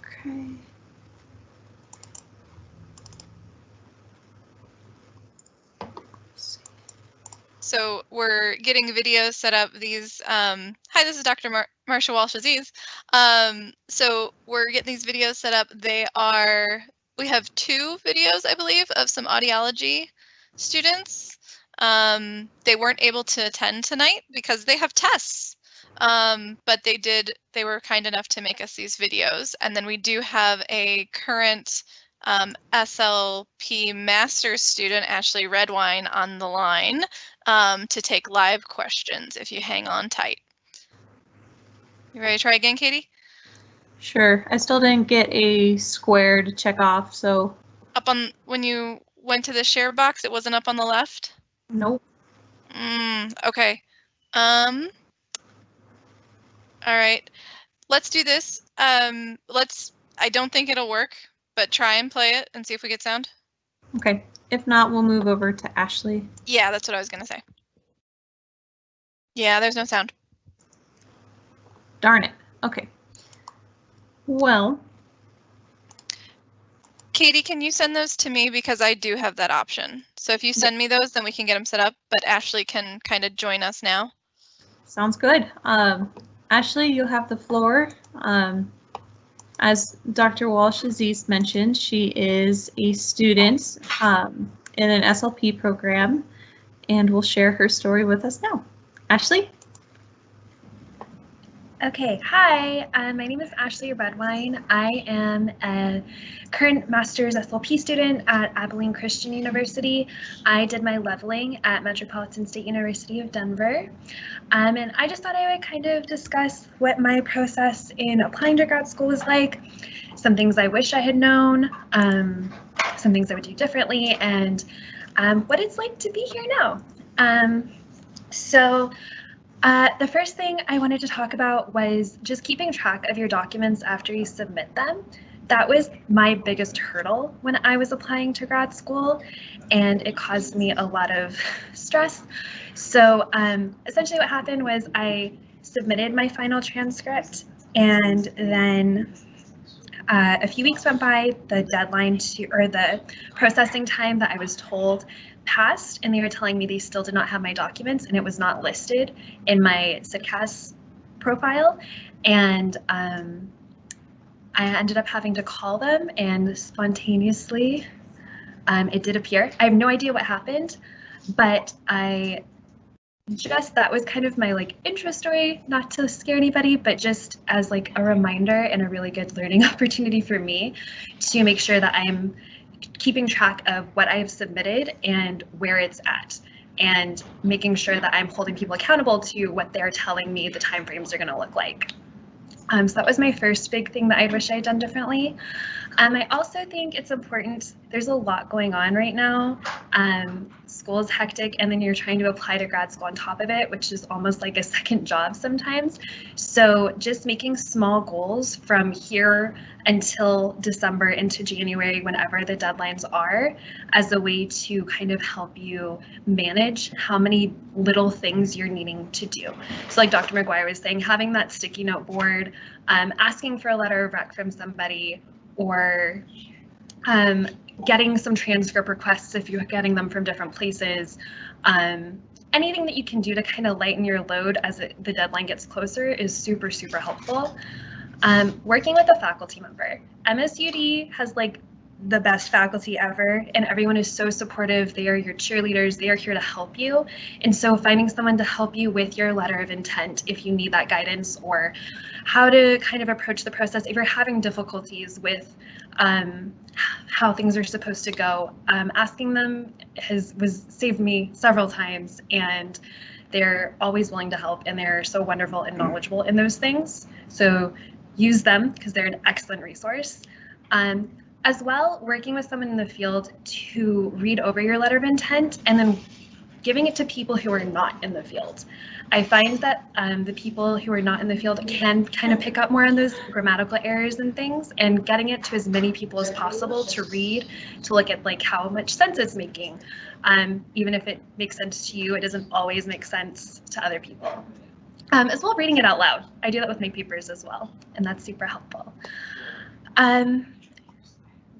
Okay.
So we're getting videos set up. These, hi, this is Dr. Marsha Walsh-Aziz. So we're getting these videos set up. We have 2 videos, I believe, of some audiology students. They weren't able to attend tonight because they have tests. But they were kind enough to make us these videos. And then we do have a current SLP master's student, Ashley Redwine, on the line to take live questions if you hang on tight. You ready to try again, Katie?
Sure. I still didn't get a square to check off, so.
Up on, when you went to the share box, it wasn't up on the left?
Nope.
Okay. All right. Let's do this. I don't think it'll work, but try and play it and see if we get sound.
Okay. If not, we'll move over to Ashley.
Yeah, that's what I was going to say. Yeah, there's no sound.
Darn it. Okay. Well.
Katie, can you send those to me because I do have that option. So if you send me those, then we can get them set up, but Ashley can kind of join us now.
Sounds good. Ashley, you'll have the floor. As Dr. Walsh-Aziz mentioned, she is a student in an SLP program and will share her story with us now. Ashley?
Okay, hi, my name is Ashley Redwine. I am a current master's SLP student at Abilene Christian University. I did my leveling at Metropolitan State University of Denver. And I just thought I would kind of discuss what my process in applying to grad school was like, some things I wish I had known, some things I would do differently, and what it's like to be here now. The first thing I wanted to talk about was just keeping track of your documents after you submit them. That was my biggest hurdle when I was applying to grad school, and it caused me a lot of stress. So essentially what happened was I submitted my final transcript, and then a few weeks went by, the deadline or the processing time that I was told passed, and they were telling me they still did not have my documents, and it was not listed in my CCC profile. And I ended up having to call them, and spontaneously it did appear. I have no idea what happened, but that was kind of my intro story, not to scare anybody, but just as a reminder and a really good learning opportunity for me to make sure that I'm keeping track of what I've submitted and where it's at, and making sure that I'm holding people accountable to what they're telling me the timeframes are going to look like. So that was my first big thing that I wish I had done differently. I also think it's important, there's a lot going on right now, School is hectic, and then you're trying to apply to grad school on top of it, which is almost like a second job sometimes. So just making small goals from here until December into January, whenever the deadlines are, as a way to kind of help you manage how many little things you're needing to do. So like Dr. McGuire was saying, having that sticky note board, asking for a letter of rec from somebody, or getting some transcript requests if you're getting them from different places. Anything that you can do to kind of lighten your load as the deadline gets closer is super, super helpful. Working with a faculty member. MSUD has like the best faculty ever, and everyone is so supportive. They are your cheerleaders. They are here to help you. And so finding someone to help you with your letter of intent if you need that guidance, or how to kind of approach the process if you're having difficulties with how things are supposed to go. Asking them was saved me several times, and they're always willing to help, and they're so wonderful and knowledgeable in those things. So use them because they're an excellent resource. As well, working with someone in the field to read over your letter of intent and then giving it to people who are not in the field. I find that the people who are not in the field can kind of pick up more on those grammatical errors and things, and getting it to as many people as possible to read, to look at like how much sense it's making. Even if it makes sense to you, it doesn't always make sense to other people. As well, reading it out loud. I do that with my papers as well, and that's super helpful.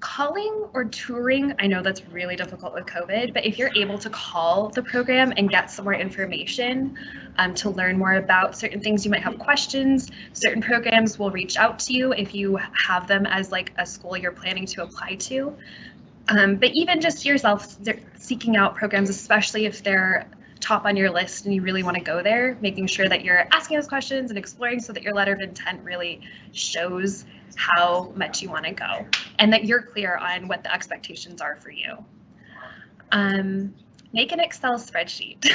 Calling or touring, I know that's really difficult with COVID, but if you're able to call the program and get some more information to learn more about certain things, you might have questions. Certain programs will reach out to you if you have them as like a school you're planning to apply to. But even just yourself seeking out programs, especially if they're top on your list and you really want to go there, making sure that you're asking those questions and exploring so that your letter of intent really shows how much you want to go and that you're clear on what the expectations are for you. Make an Excel spreadsheet.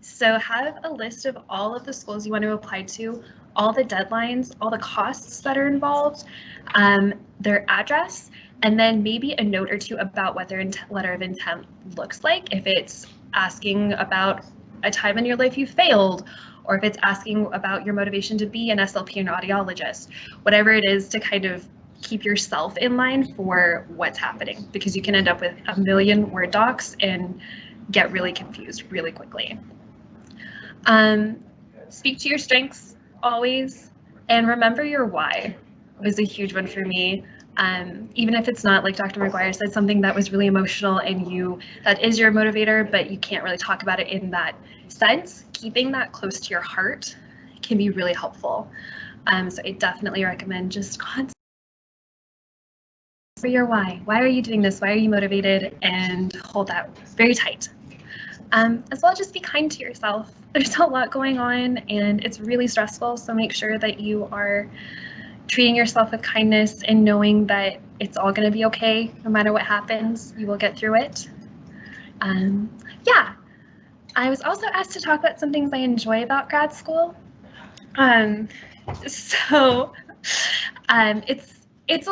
So have a list of all of the schools you want to apply to, all the deadlines, all the costs that are involved, their address, and then maybe a note or two about what their letter of intent looks like. If it's asking about a time in your life you failed, or if it's asking about your motivation to be an SLP or an audiologist, whatever it is, to kind of keep yourself in line for what's happening, because you can end up with a million Word docs and get really confused really quickly. Speak to your strengths always, and remember your why was a huge one for me. Even if it's not, like Dr. McGuire said, something that was really emotional and that is your motivator, but you can't really talk about it in that sense, keeping that close to your heart can be really helpful. So I definitely recommend just constantly for your why. Why are you doing this? Why are you motivated? And hold that very tight. As well, just be kind to yourself. There's a lot going on and it's really stressful, so make sure that you are treating yourself with kindness and knowing that it's all going to be okay. No matter what happens, you will get through it. Yeah, I was also asked to talk about some things I enjoy about grad school. It's a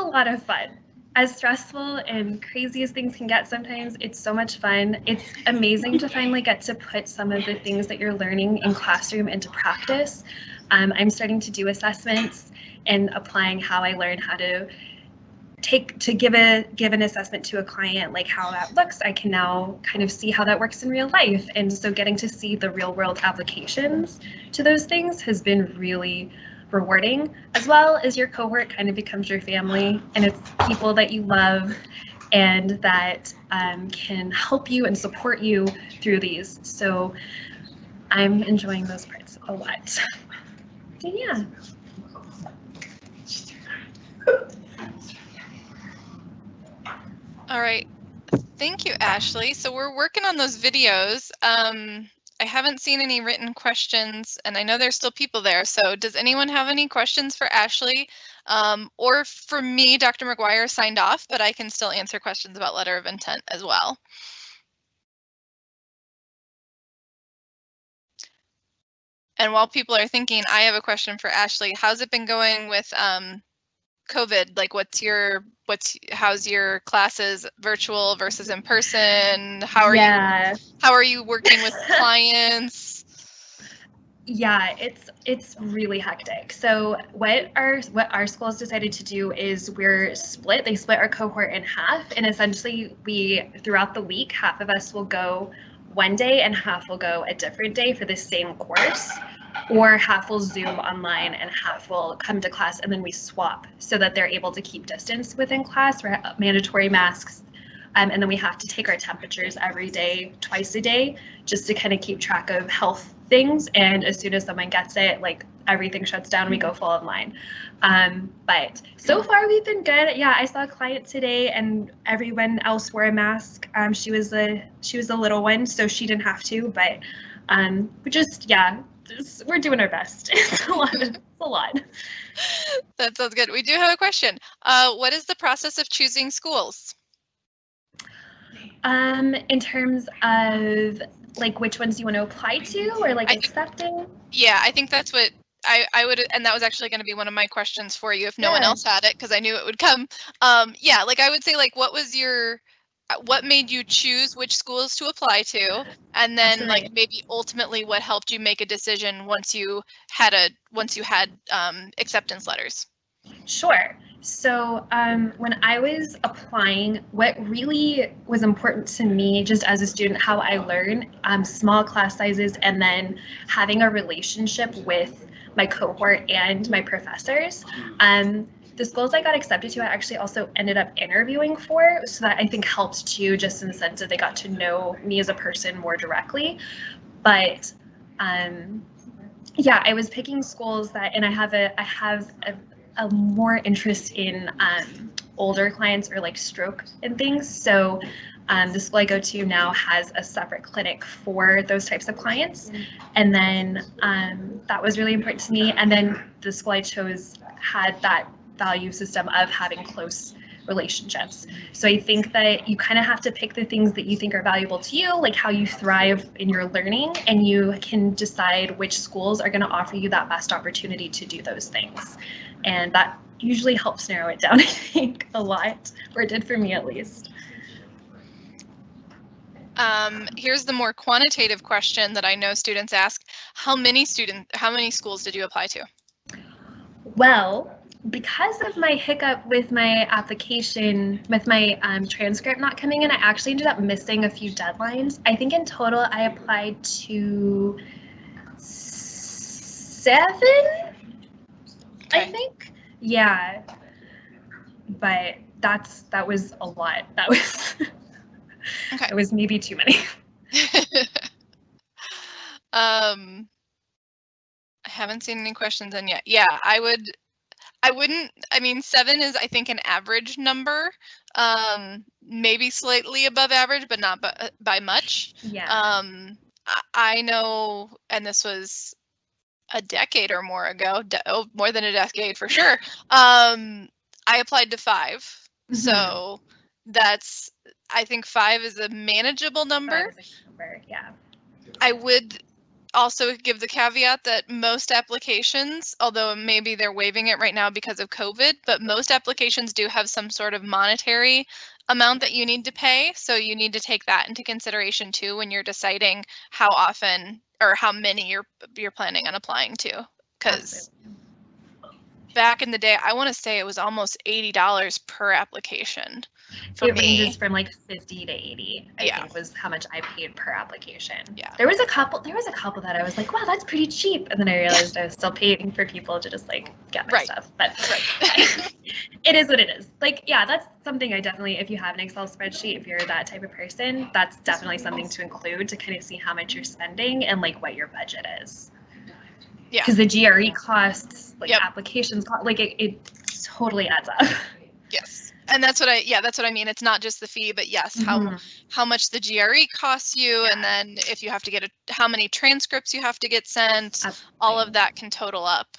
lot of fun. As stressful and crazy as things can get sometimes, it's so much fun. It's amazing to finally get to put some of the things that you're learning in classroom into practice. I'm starting to do assessments and applying how I learned how to give an assessment to a client, like how that looks. I can now kind of see how that works in real life. And so getting to see the real world applications to those things has been really rewarding, as well as your cohort kind of becomes your family, and it's people that you love and that can help you and support you through these. So I'm enjoying those parts a lot. Yeah.
All right. Thank you, Ashley. So we're working on those videos. I haven't seen any written questions, and I know there's still people there. So does anyone have any questions for Ashley? Or for me, Dr. McGuire signed off, but I can still answer questions about letter of intent as well. And while people are thinking, I have a question for Ashley. How's it been going with COVID? Like, what's your how's your classes virtual versus in person? How are you working with clients?
Yeah, it's really hectic. So what our schools decided to do is they split our cohort in half, and essentially throughout the week, half of us will go one day and half will go a different day for the same course, or half will Zoom online and half will come to class, and then we swap so that they're able to keep distance within class. We're mandatory masks. And then we have to take our temperatures every day, twice a day, just to kind of keep track of health things. And as soon as someone gets it, like everything shuts down, we go full online. But so far we've been good. Yeah, I saw a client today and everyone else wore a mask. She was a little one, so she didn't have to, but we're doing our best. It's a lot.
That sounds good. We do have a question. What is the process of choosing schools?
In terms of like which ones you want to apply to, or like accepting?
Yeah, I think that's what I would, and that was actually going to be one of my questions for you if no one else had it, because I knew it would come. Yeah, like I would say, like, what made you choose which schools to apply to, and then
Absolutely.
like maybe ultimately what helped you make a decision once you had acceptance letters.
Sure. So when I was applying, what really was important to me just as a student, how I learn, small class sizes, and then having a relationship with my cohort and my professors. The schools I got accepted to, I actually also ended up interviewing for, so that I think helped too, just in the sense that they got to know me as a person more directly. But yeah, I was picking schools and I have a more interest in older clients or like stroke and things. So the school I go to now has a separate clinic for those types of clients. And then that was really important to me. And then the school I chose had that value system of having close relationships. So I think that you kind of have to pick the things that you think are valuable to you, like how you thrive in your learning, and you can decide which schools are going to offer you that best opportunity to do those things. And that usually helps narrow it down, I think, a lot, or it did for me at least.
Here's the more quantitative question that I know students ask. How many schools did you apply to?
Well, because of my hiccup with my application, with my transcript not coming in, I actually ended up missing a few deadlines. I think in total I applied to 7, okay. I think. Yeah. But that was a lot. That was okay. It was maybe too many.
I haven't seen any questions in yet. Yeah, I mean, 7 is, I think, an average number, maybe slightly above average, but not by much.
Yeah.
I know, and this was a decade or more ago, more than a decade for sure. I applied to 5. Mm-hmm. So that's, I think 5 is a manageable number.
5 is a number, yeah.
I would also give the caveat that most applications, although maybe they're waiving it right now because of COVID, but most applications do have some sort of monetary amount that you need to pay. So you need to take that into consideration too when you're deciding how often or how many you're planning on applying to. Because back in the day, I want to say it was almost $80 per application.
It ranges from like 50 to 80, I think was how much I paid per application.
Yeah.
There was a couple that I was like, wow, that's pretty cheap. And then I realized I was still paying for people to just like get my stuff. But it is what it is. Like, yeah, that's something I definitely, if you have an Excel spreadsheet, if you're that type of person, that's definitely something to include to kind of see how much you're spending and like what your budget is. Yeah. Because the GRE costs, like applications, like it totally adds up.
Yes. And that's what I mean. It's not just the fee, but yes, how much the GRE costs you, and then if you have to get how many transcripts you have to get sent, all of that can total up.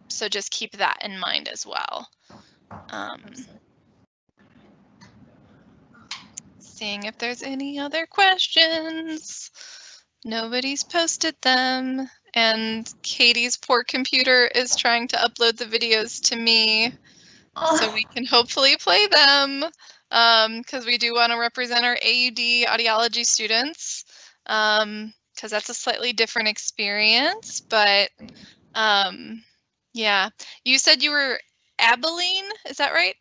So just keep that in mind as well. Seeing if there's any other questions. Nobody's posted them, and Katie's poor computer is trying to upload the videos to me. so we can hopefully play them, because we do want to represent our AUD audiology students, because that's a slightly different experience. But yeah, you said you were Abilene, is that right?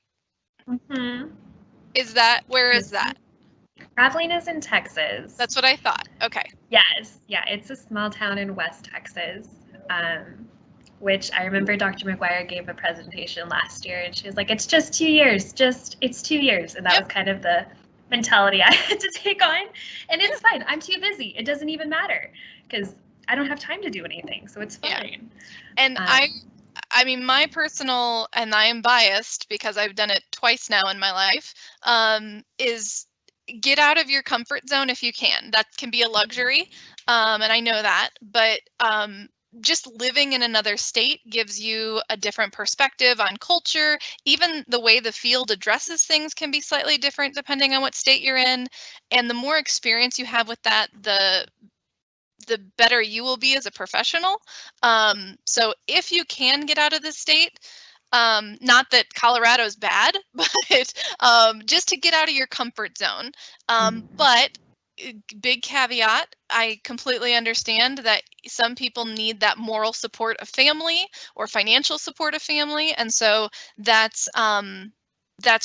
Mm-hmm.
Where is that?
Abilene is in Texas.
That's what I thought. Okay.
Yes, yeah, it's a small town in West Texas, which I remember Dr. McGuire gave a presentation last year, and she was like, "It's just 2 years, it's 2 years," and that was kind of the mentality I had to take on. And it's fine. I'm too busy. It doesn't even matter because I don't have time to do anything, so it's fine.
Yeah. And I mean, my personal, and I am biased because I've done it twice now in my life, is get out of your comfort zone if you can. That can be a luxury, and I know that, but just living in another state gives you a different perspective on culture. Even the way the field addresses things can be slightly different depending on what state you're in. And the more experience you have with that, the better you will be as a professional. So if you can get out of the state, not that Colorado's bad, but just to get out of your comfort zone. But big caveat, I completely understand that some people need that moral support of family or financial support of family. And so that's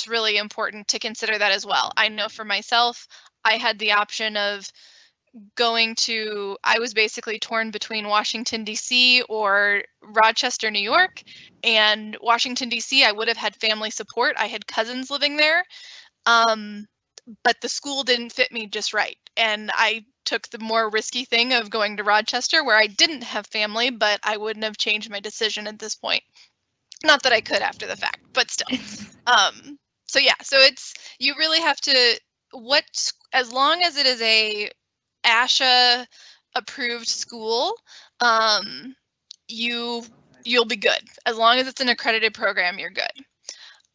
really important to consider that as well. I know for myself, I had the option of I was basically torn between Washington, D.C. or Rochester, New York. And Washington, D.C., I would have had family support. I had cousins living there. But the school didn't fit me just right. And I took the more risky thing of going to Rochester, where I didn't have family, but I wouldn't have changed my decision at this point. Not that I could after the fact, but still. So yeah, so you really have to, as long as it is a ASHA approved school, you'll be good. As long as it's an accredited program, you're good.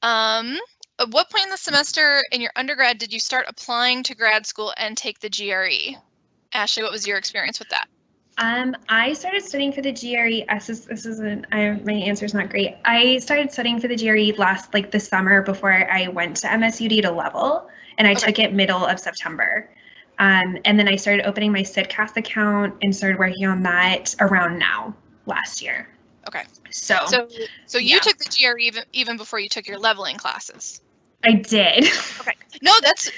At what point in the semester in your undergrad did you start applying to grad school and take the GRE? Ashley, what was your experience with that?
I started studying for the GRE. My answer is not great. I started studying for the GRE the summer before I went to MSU to level, and I took it middle of September. And then I started opening my CIDCAS account and started working on that around now, last year.
Okay.
So
you took the GRE even before you took your leveling classes.
I did.
Okay. No, that's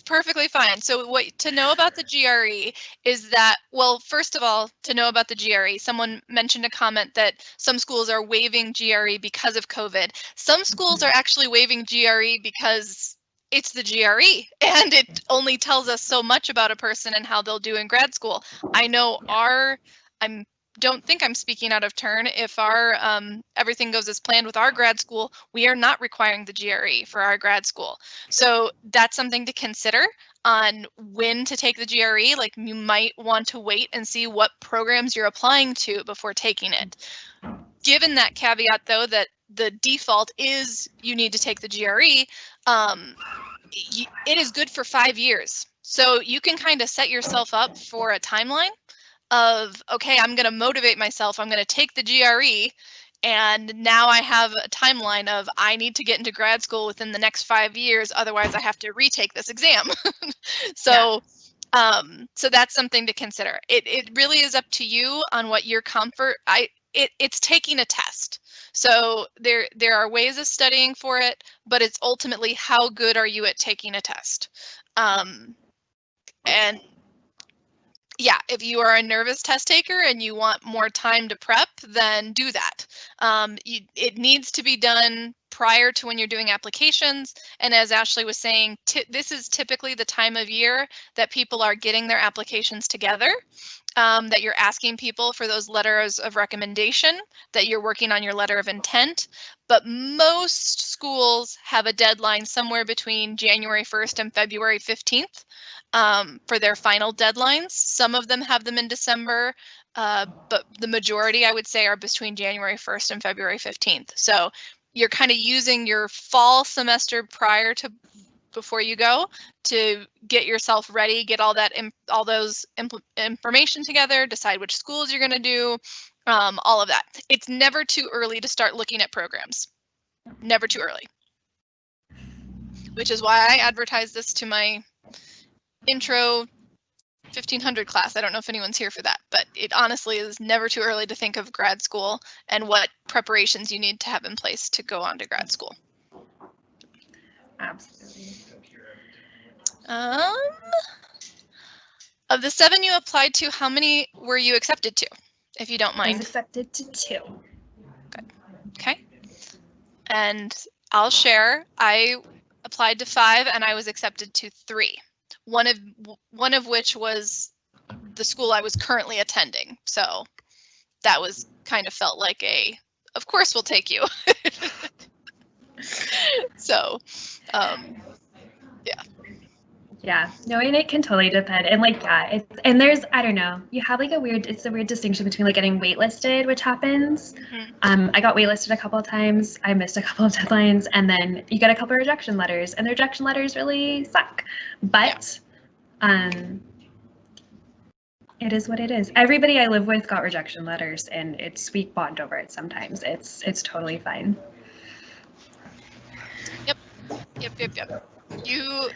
perfectly fine. So what to know about the GRE is that, well, first of all, to know about the GRE, someone mentioned a comment that some schools are waiving GRE because of COVID. Some schools are actually waiving GRE because it's the GRE and it only tells us so much about a person and how they'll do in grad school. I know don't think I'm speaking out of turn. If our everything goes as planned with our grad school, we are not requiring the GRE for our grad school. So that's something to consider on when to take the GRE. Like, you might want to wait and see what programs you're applying to before taking it. Given that caveat, though, that the default is you need to take the GRE, it is good for 5 years. So you can kind of set yourself up for a timeline of, okay, I'm going to motivate myself. I'm going to take the GRE. And now I have a timeline of I need to get into grad school within the next 5 years. Otherwise, I have to retake this exam. So that's something to consider. It really is up to you on what your comfort. It's taking a test. So there are ways of studying for it, but it's ultimately how good are you at taking a test. And yeah, if you are a nervous test taker and you want more time to prep, then do that. It needs to be done prior to when you're doing applications. And as Ashley was saying, this is typically the time of year that people are getting their applications together, that you're asking people for those letters of recommendation, that you're working on your letter of intent. But most schools have a deadline somewhere between January 1st and February 15th. For their final deadlines. Some of them have them in December, but the majority, I would say, are between January 1st and February 15th. So you're kind of using your fall semester prior to before you go to get yourself ready, get all those information together, decide which schools you're going to do, all of that. It's never too early to start looking at programs. never too early. Which is why I advertise this to my intro 1500 class. I don't know if anyone's here for that, but it honestly is never too early to think of grad school and what preparations you need to have in place to go on to grad school.
Absolutely.
Of the 7 you applied to, how many were you accepted to, if you don't
I was
mind?
accepted to 2.
Good. Okay. And I'll share. I applied to 5 and I was accepted to 3. One of which was the school I was currently attending. So that was kind of felt like a, of course we'll take you. So, yeah.
Yeah, no, and it can totally depend. And like, yeah, and there's, I don't know, you have like it's a weird distinction between like getting waitlisted, which happens.
Mm-hmm.
I got waitlisted a couple of times. I missed a couple of deadlines, and then you get a couple of rejection letters, and the rejection letters really suck. But, it is what it is. Everybody I live with got rejection letters, and we bond over it sometimes. It's totally fine.
Yep.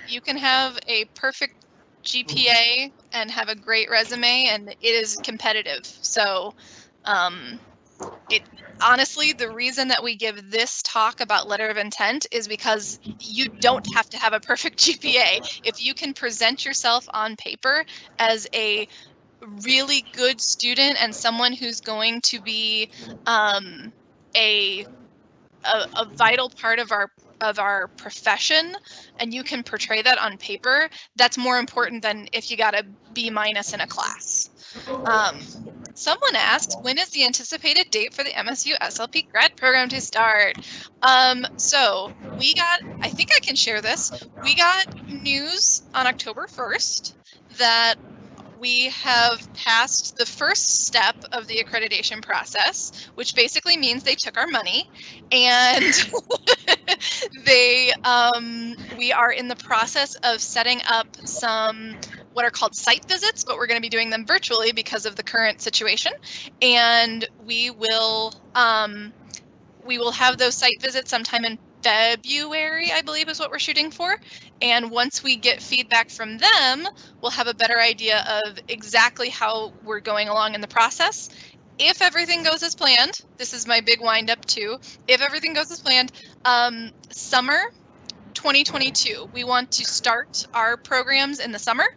You can have a perfect GPA and have a great resume, and it is competitive. So, honestly, the reason that we give this talk about letter of intent is because you don't have to have a perfect GPA. If you can present yourself on paper as a really good student and someone who's going to be a vital part of our profession, and you can portray that on paper, that's more important than if you got a B- in a class. Someone asked, when is the anticipated date for the MSU SLP grad program to start? So we got, I think I can share this, we got news on October 1st that we have passed the first step of the accreditation process, which basically means they took our money, and we are in the process of setting up some what are called site visits, but we're going to be doing them virtually because of the current situation. And we will have those site visits sometime in February, I believe is what we're shooting for. And once we get feedback from them, we'll have a better idea of exactly how we're going along in the process. If everything goes as planned, this is my big wind up too. If everything goes as planned, summer 2022, we want to start our programs in the summer,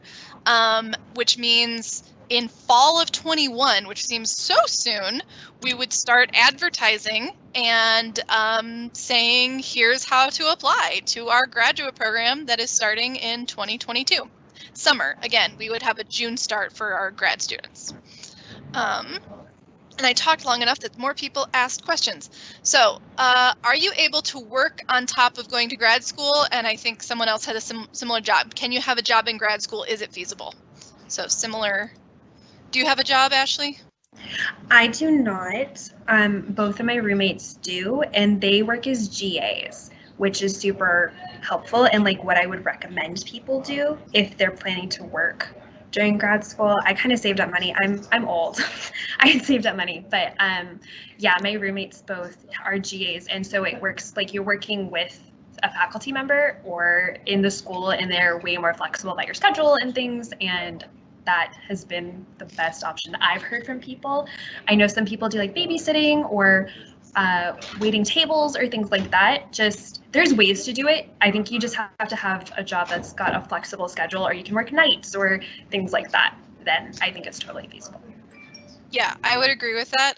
which means in fall of 21, which seems so soon, we would start advertising and saying, here's how to apply to our graduate program that is starting in 2022. Summer, again, we would have a June start for our grad students. And I talked long enough that more people asked questions. So are you able to work on top of going to grad school? And I think someone else had a similar job. Can you have a job in grad school? Is it feasible? So similar. Do you have a job, Ashley?
I do not. Both of my roommates do, and they work as GAs, which is super helpful and like what I would recommend people do if they're planning to work during grad school. I kind of saved up money. I'm old. I had saved up money, but yeah, my roommates both are GAs, and so it works like you're working with a faculty member or in the school, and they're way more flexible about your schedule and things, and that has been the best option I've heard from people. I know some people do like babysitting or waiting tables or things like that. Just there's ways to do it. I think you just have to have a job that's got a flexible schedule, or you can work nights or things like that. Then I think it's totally feasible.
Yeah, I would agree with that.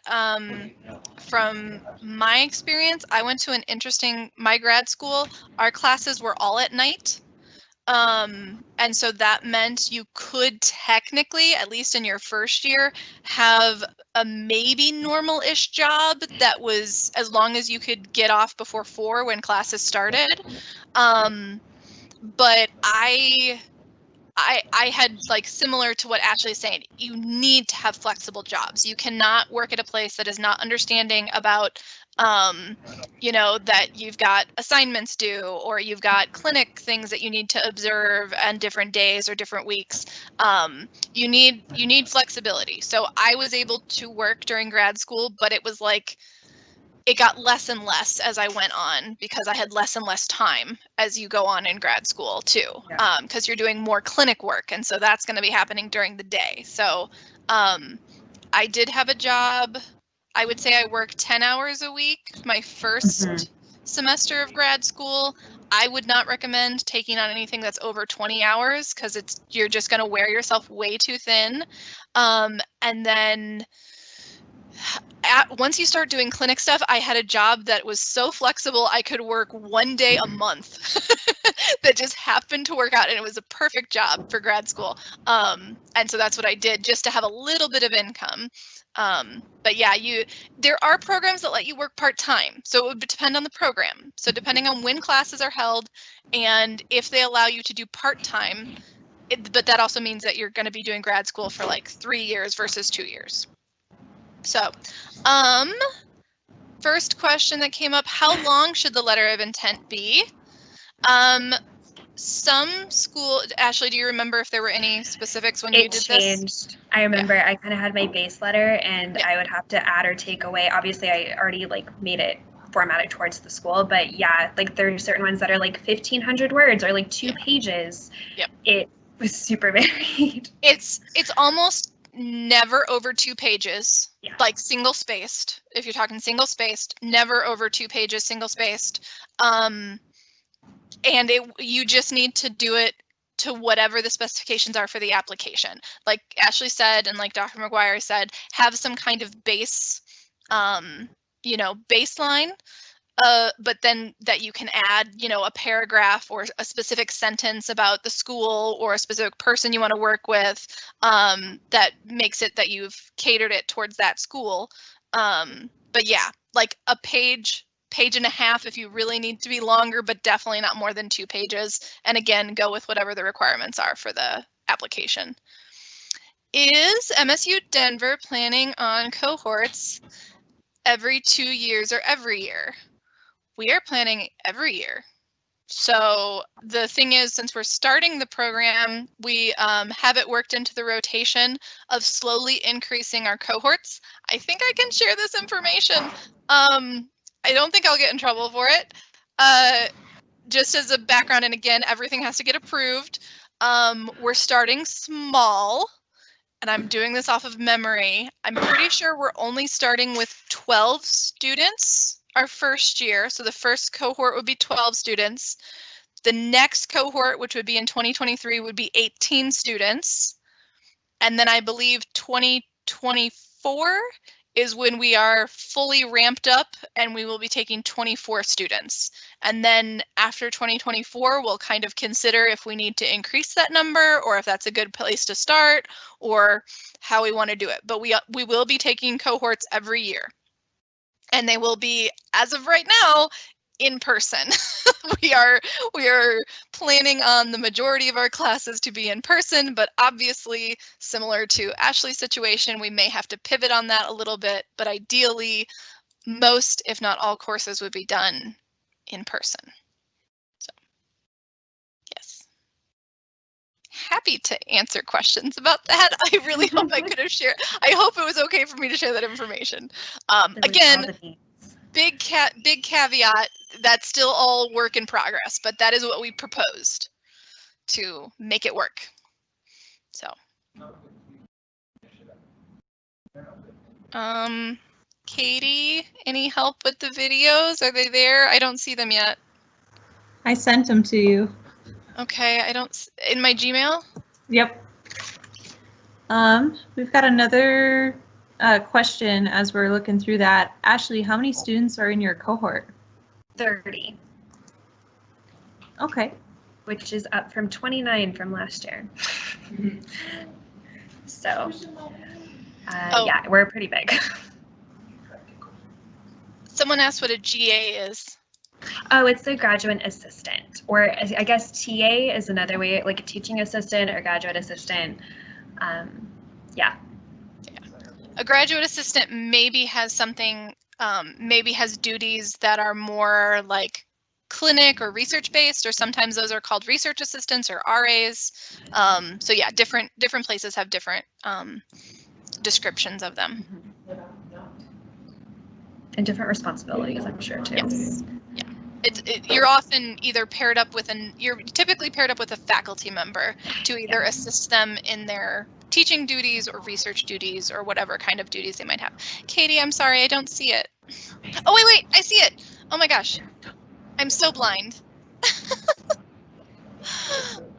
From my experience, I went to my grad school, our classes were all at night. And so that meant you could technically, at least in your first year, have a maybe normal-ish job that was as long as you could get off before 4 when classes started. But I had like similar to what Ashley is saying, you need to have flexible jobs. You cannot work at a place that is not understanding about you know, that you've got assignments due, or you've got clinic things that you need to observe on different days or different weeks. You need flexibility. So I was able to work during grad school, but it was like it got less and less as I went on because I had less and less time as you go on in grad school too, because you're doing more clinic work, and so that's going to be happening during the day. So I did have a job. I would say I worked 10 hours a week my first semester of grad school. I would not recommend taking on anything that's over 20 hours because you're just going to wear yourself way too thin. And then once you start doing clinic stuff, I had a job that was so flexible I could work 1 day a month that just happened to work out, and it was a perfect job for grad school. And so that's what I did just to have a little bit of income. But yeah, there are programs that let you work part-time, so it would depend on the program. So depending on when classes are held and if they allow you to do part-time, but that also means that you're going to be doing grad school for like 3 years versus 2 years. So, first question that came up, how long should the letter of intent be? Some school, Ashley, do you remember if there were any specifics when you did this?
It changed. I remember I kind of had my base letter and I would have to add or take away. Obviously, I already like made it formatted towards the school, but yeah, like there are certain ones that are like 1,500 words or like 2 pages.
Yep.
It was super varied.
It's almost never over 2 pages, like single spaced. If you're talking single spaced, never over 2 pages, single spaced. And you just need to do it to whatever the specifications are for the application. Like Ashley said, and like Dr. McGuire said, have some kind of base, baseline. But then that you can add, a paragraph or a specific sentence about the school or a specific person you want to work with, that makes it that you've catered it towards that school. But yeah, like a page and a half if you really need to be longer, but definitely not more than 2 pages. And again, go with whatever the requirements are for the application. Is MSU Denver planning on cohorts every 2 years or every year? We are planning every year. So the thing is, since we're starting the program, we have it worked into the rotation of slowly increasing our cohorts. I think I can share this information. I don't think I'll get in trouble for it. Just as a background, and again, everything has to get approved. We're starting small, and I'm doing this off of memory. I'm pretty sure we're only starting with 12 students our first year. So the first cohort would be 12 students. The next cohort, which would be in 2023, would be 18 students. And then I believe 2024 is when we are fully ramped up and we will be taking 24 students. And then after 2024, we'll kind of consider if we need to increase that number or if that's a good place to start or how we want to do it. But we will be taking cohorts every year. And they will be, as of right now, in person. we are planning on the majority of our classes to be in person, but obviously, similar to Ashley's situation, we may have to pivot on that a little bit, but ideally, most, if not all, courses would be done in person. So, yes. Happy to answer questions about that. I really hope I could have shared. I hope it was okay for me to share that information. Again, big caveat, that's still all work in progress, but that is what we proposed to make it work. So, Katie, any help with the videos? Are they there? I don't see them yet.
I sent them to you.
Okay, I don't, in my Gmail?
Yep. We've got another question as we're looking through that. Ashley, how many students are in your cohort?
30.
Okay.
Which is up from 29 from last year. So, yeah, we're pretty big.
Someone asked what a GA is.
Oh, it's a graduate assistant, or I guess TA is another way, like a teaching assistant or graduate assistant. Yeah.
A graduate assistant maybe has something, maybe has duties that are more like clinic or research based, or sometimes those are called research assistants or RAs. So yeah, different places have different descriptions of them.
And different responsibilities, I'm sure, too.
Yes. Yeah. You're often either paired up with you're typically paired up with a faculty member to either assist them in their teaching duties or research duties or whatever kind of duties they might have. Katie, I'm sorry, I don't see it. Oh, wait, I see it. Oh my gosh. I'm so blind.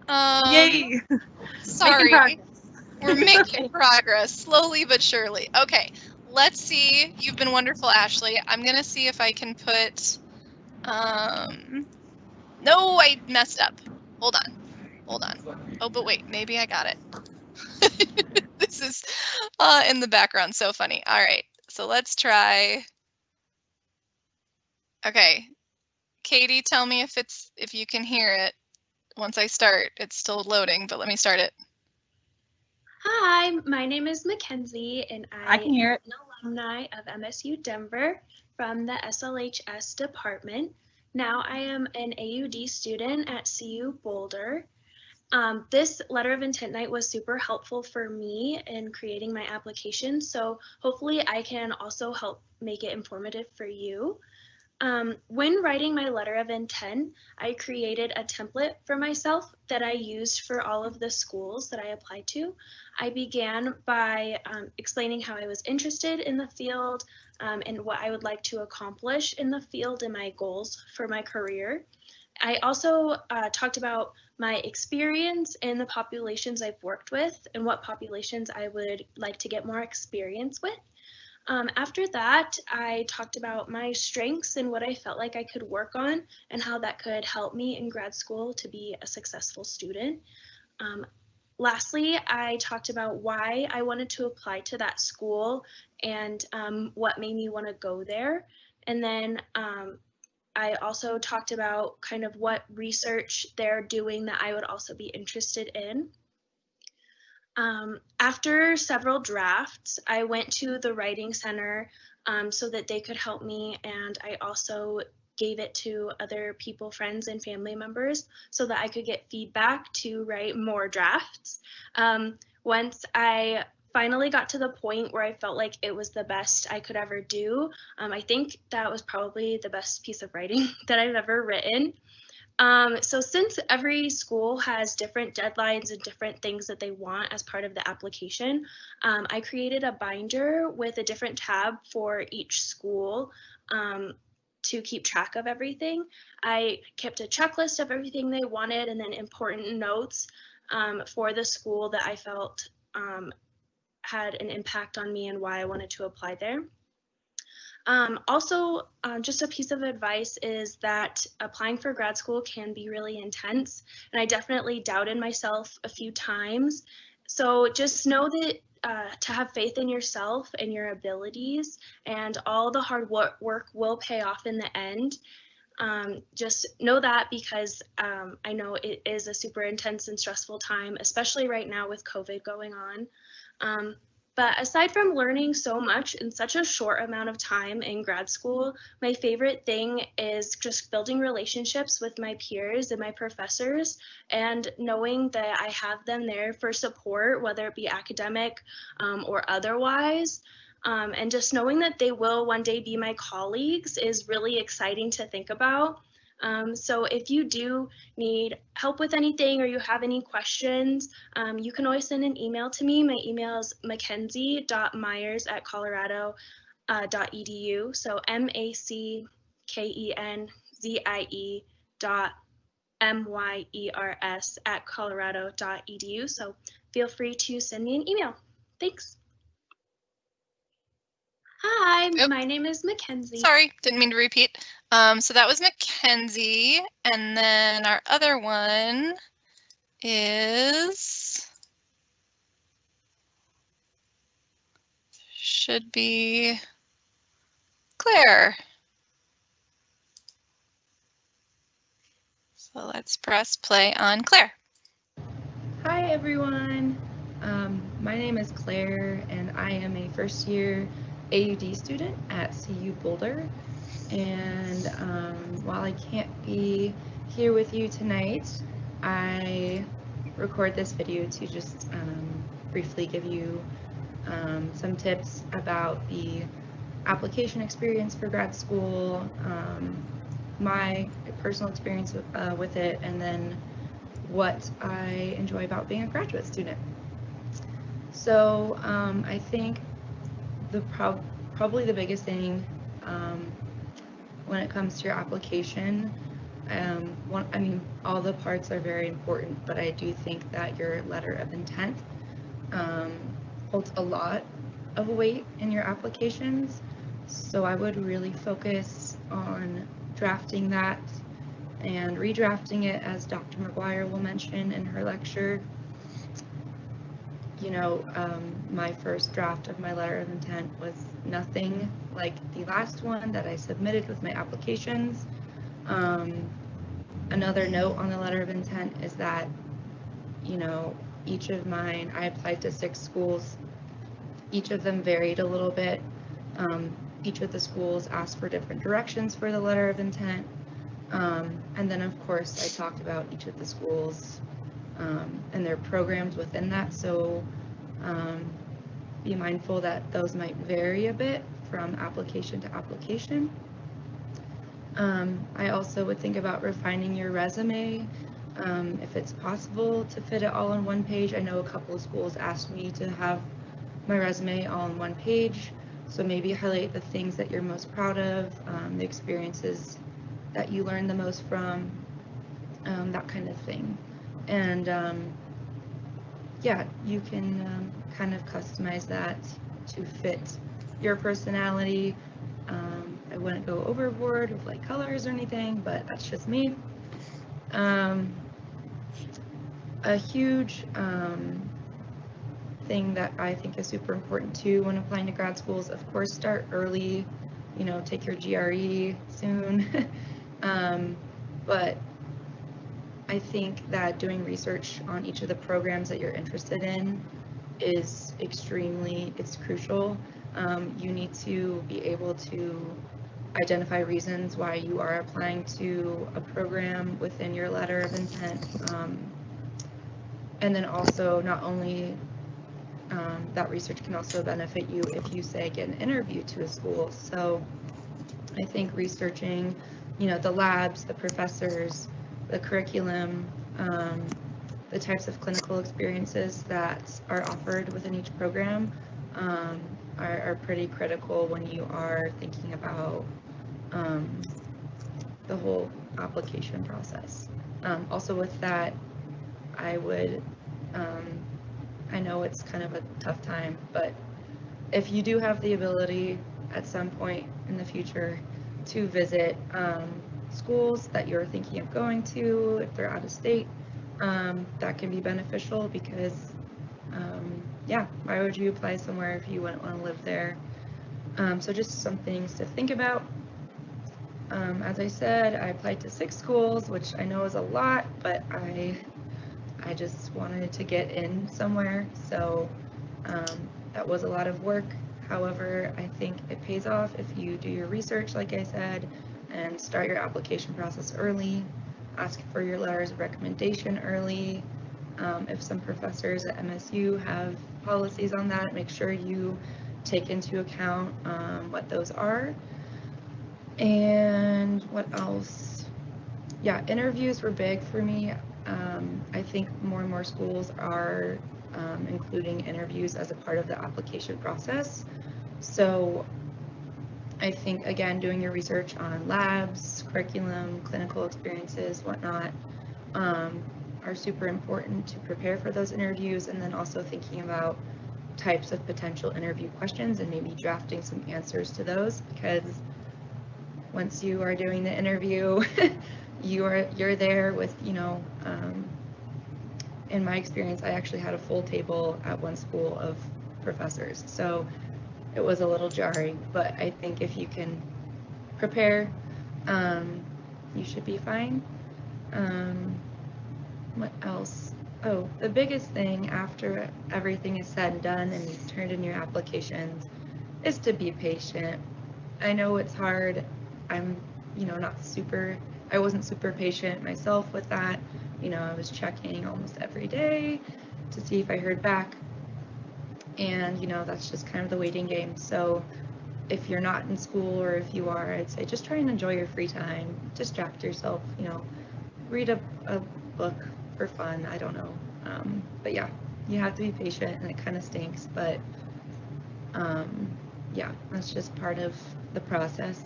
Yay!
Sorry. We're making progress, slowly but surely. Okay, let's see. You've been wonderful, Ashley. I'm going to see if I can put... No, I messed up. Hold on. Oh, but wait, maybe I got it. This is in the background, so funny. All right, so let's try. Okay, Katie, tell me if you can hear it once I start. It's still loading, but let me start it.
Hi, my name is Mackenzie, and
I can hear it.
am an alumni of MSU Denver from the SLHS department. Now I am an AUD student at CU Boulder. This letter of intent night was super helpful for me in creating my application, so hopefully I can also help make it informative for you. When writing my letter of intent, I created a template for myself that I used for all of the schools that I applied to. I began by explaining how I was interested in the field and what I would like to accomplish in the field and my goals for my career. I also talked about my experience in the populations I've worked with and what populations I would like to get more experience with. After that, I talked about my strengths and what I felt like I could work on and how that could help me in grad school to be a successful student. Lastly, I talked about why I wanted to apply to that school and what made me want to go there. And then I also talked about kind of what research they're doing that I would also be interested in. After several drafts, I went to the writing center so that they could help me, and I also gave it to other people, friends, and family members so that I could get feedback to write more drafts. Once I finally got to the point where I felt like it was the best I could ever do, I think that was probably the best piece of writing that I've ever written. So since every school has different deadlines and different things that they want as part of the application, I created a binder with a different tab for each school to keep track of everything. I kept a checklist of everything they wanted and then important notes for the school that I felt had an impact on me and why I wanted to apply there. Also, just a piece of advice is that applying for grad school can be really intense, and I definitely doubted myself a few times. So just know that to have faith in yourself and your abilities, and all the hard work will pay off in the end. Just know that because I know it is a super intense and stressful time, especially right now with COVID going on. But aside from learning so much in such a short amount of time in grad school, my favorite thing is just building relationships with my peers and my professors and knowing that I have them there for support, whether it be academic or otherwise. And just knowing that they will one day be my colleagues is really exciting to think about. So if you do need help with anything or you have any questions, you can always send an email to me. My email is mackenzie.myers@colorado.edu. So MacKenzie.myers@colorado.edu. So feel free to send me an email. Thanks. Hi, my name is Mackenzie.
Sorry, didn't mean to repeat. So that was Mackenzie, and then our other one should be Claire. So let's press play on Claire.
Hi everyone, my name is Claire and I am a first year AUD student at CU Boulder, and while I can't be here with you tonight, I record this video to just briefly give you some tips about the application experience for grad school, my personal experience with it, and then what I enjoy about being a graduate student. So I think probably the biggest thing when it comes to your application, I mean, all the parts are very important, but I do think that your letter of intent holds a lot of weight in your applications. So I would really focus on drafting that and redrafting it, as Dr. McGuire will mention in her lecture. You know, my first draft of my letter of intent was nothing like the last one that I submitted with my applications. Another note on the letter of intent is that, you know, each of mine, I applied to 6 schools. Each of them varied a little bit. Each of the schools asked for different directions for the letter of intent. And then, of course, I talked about each of the schools and their programs within that. So be mindful that those might vary a bit from application to application. I also would think about refining your resume, if it's possible to fit it all on one page. I know a couple of schools asked me to have my resume all on one page, so maybe highlight the things that you're most proud of, the experiences that you learned the most from, that kind of thing. And yeah, you can kind of customize that to fit your personality. I wouldn't go overboard with like colors or anything, but that's just me. A huge thing that I think is super important too when applying to grad schools, of course, start early, you know, take your GRE soon. But I think that doing research on each of the programs that you're interested in is it's crucial. You need to be able to identify reasons why you are applying to a program within your letter of intent. And then also, not only that research can also benefit you if you, say, get an interview to a school. So I think researching, you know, the labs, the professors, the curriculum, the types of clinical experiences that are offered within each program are pretty critical when you are thinking about the whole application process. Also with that, I would, I know it's kind of a tough time, but if you do have the ability at some point in the future to visit schools that you're thinking of going to, if they're out of state, that can be beneficial because, yeah, why would you apply somewhere if you wouldn't want to live there? So just some things to think about. As I said, I applied to 6 schools, which I know is a lot, but I just wanted to get in somewhere, so that was a lot of work. However, I think it pays off if you do your research, like I said, and start your application process early, ask for your letters of recommendation early. If some professors at MSU have policies on that, make sure you take into account what those are. And what else? Yeah, interviews were big for me. I think more and more schools are including interviews as a part of the application process. So I think, again, doing your research on labs, curriculum, clinical experiences, whatnot, are super important to prepare for those interviews, and then also thinking about types of potential interview questions and maybe drafting some answers to those, because once you are doing the interview, you're there with, you know, in my experience, I actually had a full table at one school of professors, so it was a little jarring, but I think if you can prepare, you should be fine. What else? Oh, the biggest thing after everything is said and done and you've turned in your applications is to be patient. I know it's hard. I'm, you know, I wasn't super patient myself with that. You know, I was checking almost every day to see if I heard back. And, you know, that's just kind of the waiting game. So if you're not in school, or if you are, I'd say just try and enjoy your free time, distract yourself, you know, read a book for fun, I don't know. But yeah, you have to be patient, and it kind of stinks, but yeah, that's just part of the process.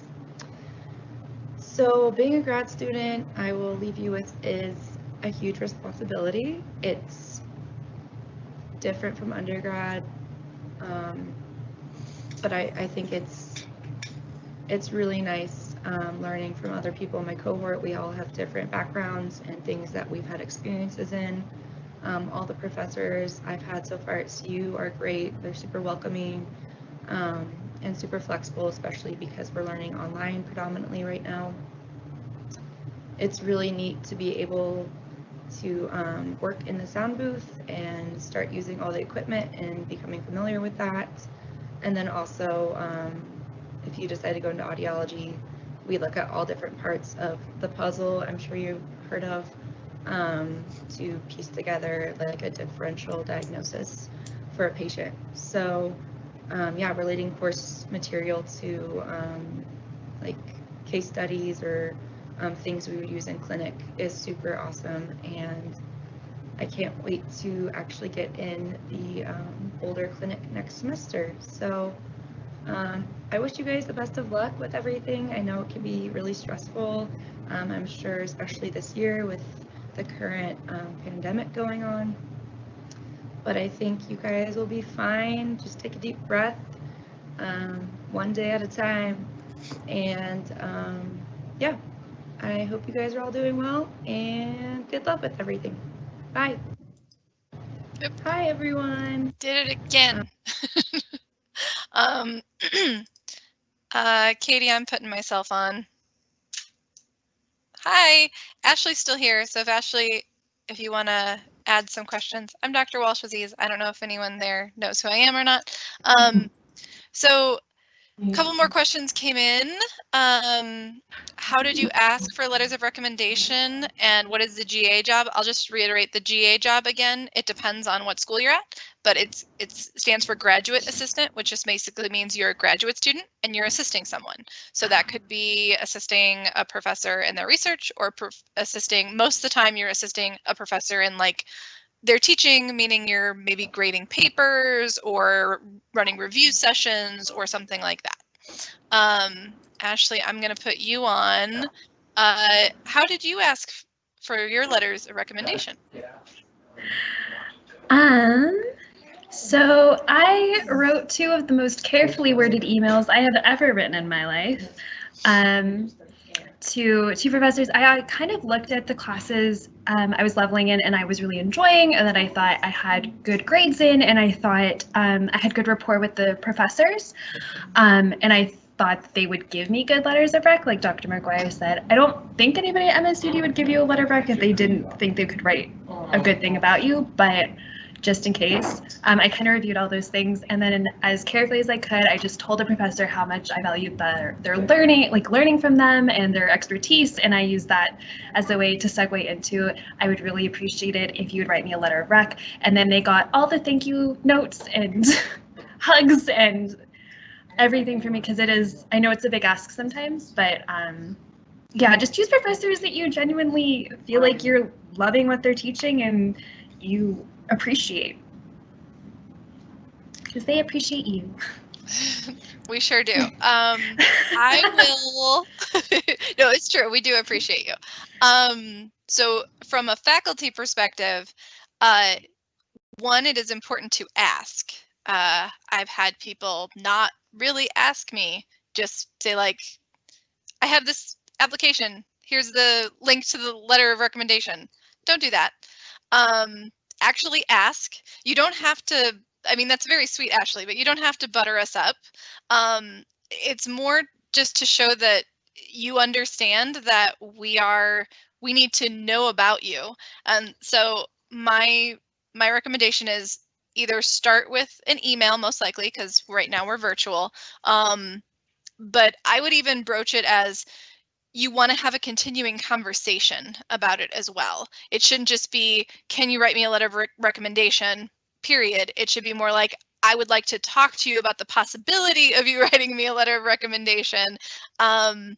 So being a grad student, I will leave you with, is a huge responsibility. It's different from undergrad, but I think it's really nice learning from other people in my cohort. We all have different backgrounds and things that we've had experiences in. All the professors I've had so far at CU are great. They're super welcoming and super flexible, especially because we're learning online predominantly right now. It's really neat to be able to work in the sound booth and start using all the equipment and becoming familiar with that. And then also, if you decide to go into audiology, we look at all different parts of the puzzle I'm sure you've heard of, to piece together like a differential diagnosis for a patient. So yeah, relating course material to like case studies or things we would use in clinic is super awesome, and I can't wait to actually get in the Boulder clinic next semester. So I wish you guys the best of luck with everything. I know it can be really stressful, I'm sure, especially this year with the current pandemic going on. But I think you guys will be fine. Just take a deep breath, one day at a time. And yeah, I hope you guys are all doing well, and good luck with everything. Bye.
Yep.
Hi, everyone.
Did it again. Katie, I'm putting myself on. Hi, Ashley's still here. So if you want to add some questions. I'm Dr. Walsh-Aziz. I don't know if anyone there knows who I am or not. So a couple more questions came in. How did you ask for letters of recommendation, and what is the GA job? I'll just reiterate the GA job again. It depends on what school you're at, but it stands for graduate assistant, which just basically means you're a graduate student and you're assisting someone. So that could be assisting a professor in their research, or assisting, most of the time you're assisting a professor in like their teaching, meaning you're maybe grading papers or running review sessions or something like that. Ashley, I'm going to put you on. How did you ask for your letters of recommendation?
So I wrote 2 of the most carefully worded emails I have ever written in my life to professors. I kind of looked at the classes I was leveling in and I was really enjoying, and that I thought I had good grades in, and I thought I had good rapport with the professors, and I thought that they would give me good letters of rec, like Dr. McGuire said. I don't think anybody at MSU would give you a letter of rec if they didn't think they could write a good thing about you, but just in case, I kind of reviewed all those things, and then as carefully as I could, I just told the professor how much I valued their learning from them and their expertise, and I used that as a way to segue into, I would really appreciate it if you would write me a letter of rec. And then they got all the thank you notes and hugs and everything for me, because I know it's a big ask sometimes, but yeah, just choose professors that you genuinely feel like you're loving what they're teaching and you appreciate, because they appreciate you.
We sure do. I will. No, it's true. We do appreciate you. So from a faculty perspective, one, it is important to ask. I've had people not really ask me, just say like, I have this application. Here's the link to the letter of recommendation. Don't do that. Actually ask. You don't have to, I mean, that's very sweet, Ashley, but you don't have to butter us up. It's more just to show that you understand that we need to know about you. And so my recommendation is either start with an email, most likely, because right now we're virtual. But I would even broach it as, you want to have a continuing conversation about it as well. It shouldn't just be, can you write me a letter of recommendation, period. It should be more like, I would like to talk to you about the possibility of you writing me a letter of recommendation. And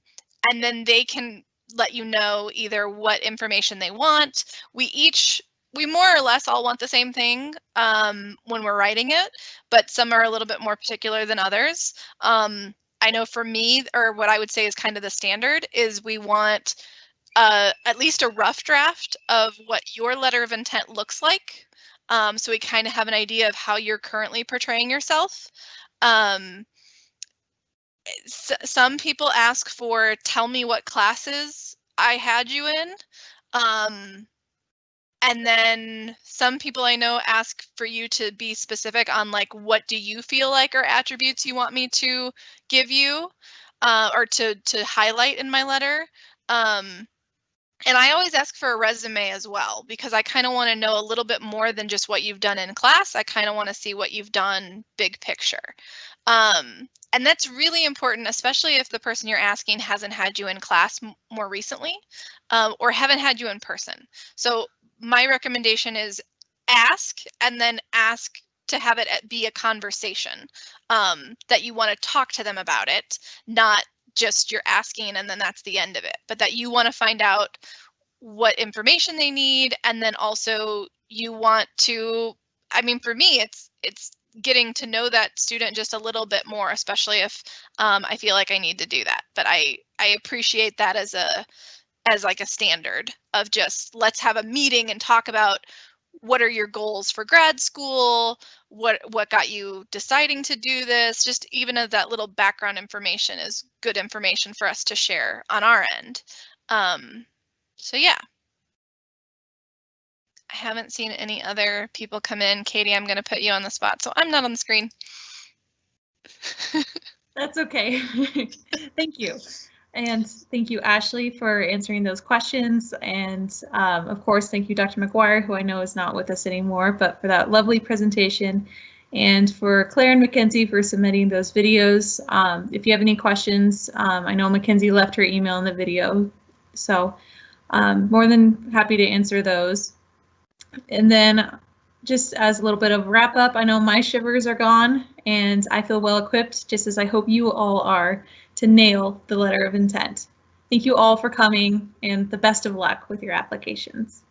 then they can let you know either what information they want. We more or less all want the same thing when we're writing it, but some are a little bit more particular than others. I know for me, or what I would say is kind of the standard, is we want at least a rough draft of what your letter of intent looks like. So we kind of have an idea of how you're currently portraying yourself. Some people ask for, tell me what classes I had you in. And then some people I know ask for you to be specific on like, what do you feel like are attributes you want me to give you or to highlight in my letter. And I always ask for a resume as well, because I kind of want to know a little bit more than just what you've done in class. I kind of want to see what you've done big picture. And that's really important, especially if the person you're asking hasn't had you in class more recently or haven't had you in person. So my recommendation is ask, and then ask to have it be a conversation that you want to talk to them about it, not just you're asking and then that's the end of it, but that you want to find out what information they need. And then also you want to, I mean, for me, it's getting to know that student just a little bit more, especially if I feel like I need to do that. But I appreciate that as like a standard of just, let's have a meeting and talk about what are your goals for grad school, what got you deciding to do this. Just even of that little background information is good information for us to share on our end. So yeah. I haven't seen any other people come in. Katie, I'm going to put you on the spot, so I'm not on the screen.
That's okay. Thank you. And thank you, Ashley, for answering those questions. And of course, thank you, Dr. McGuire, who I know is not with us anymore, but for that lovely presentation. And for Claire and Mackenzie for submitting those videos. If you have any questions, I know Mackenzie left her email in the video, so more than happy to answer those. And then just as a little bit of wrap up, I know my shivers are gone and I feel well equipped, just as I hope you all are, to nail the letter of intent. Thank you all for coming and the best of luck with your applications.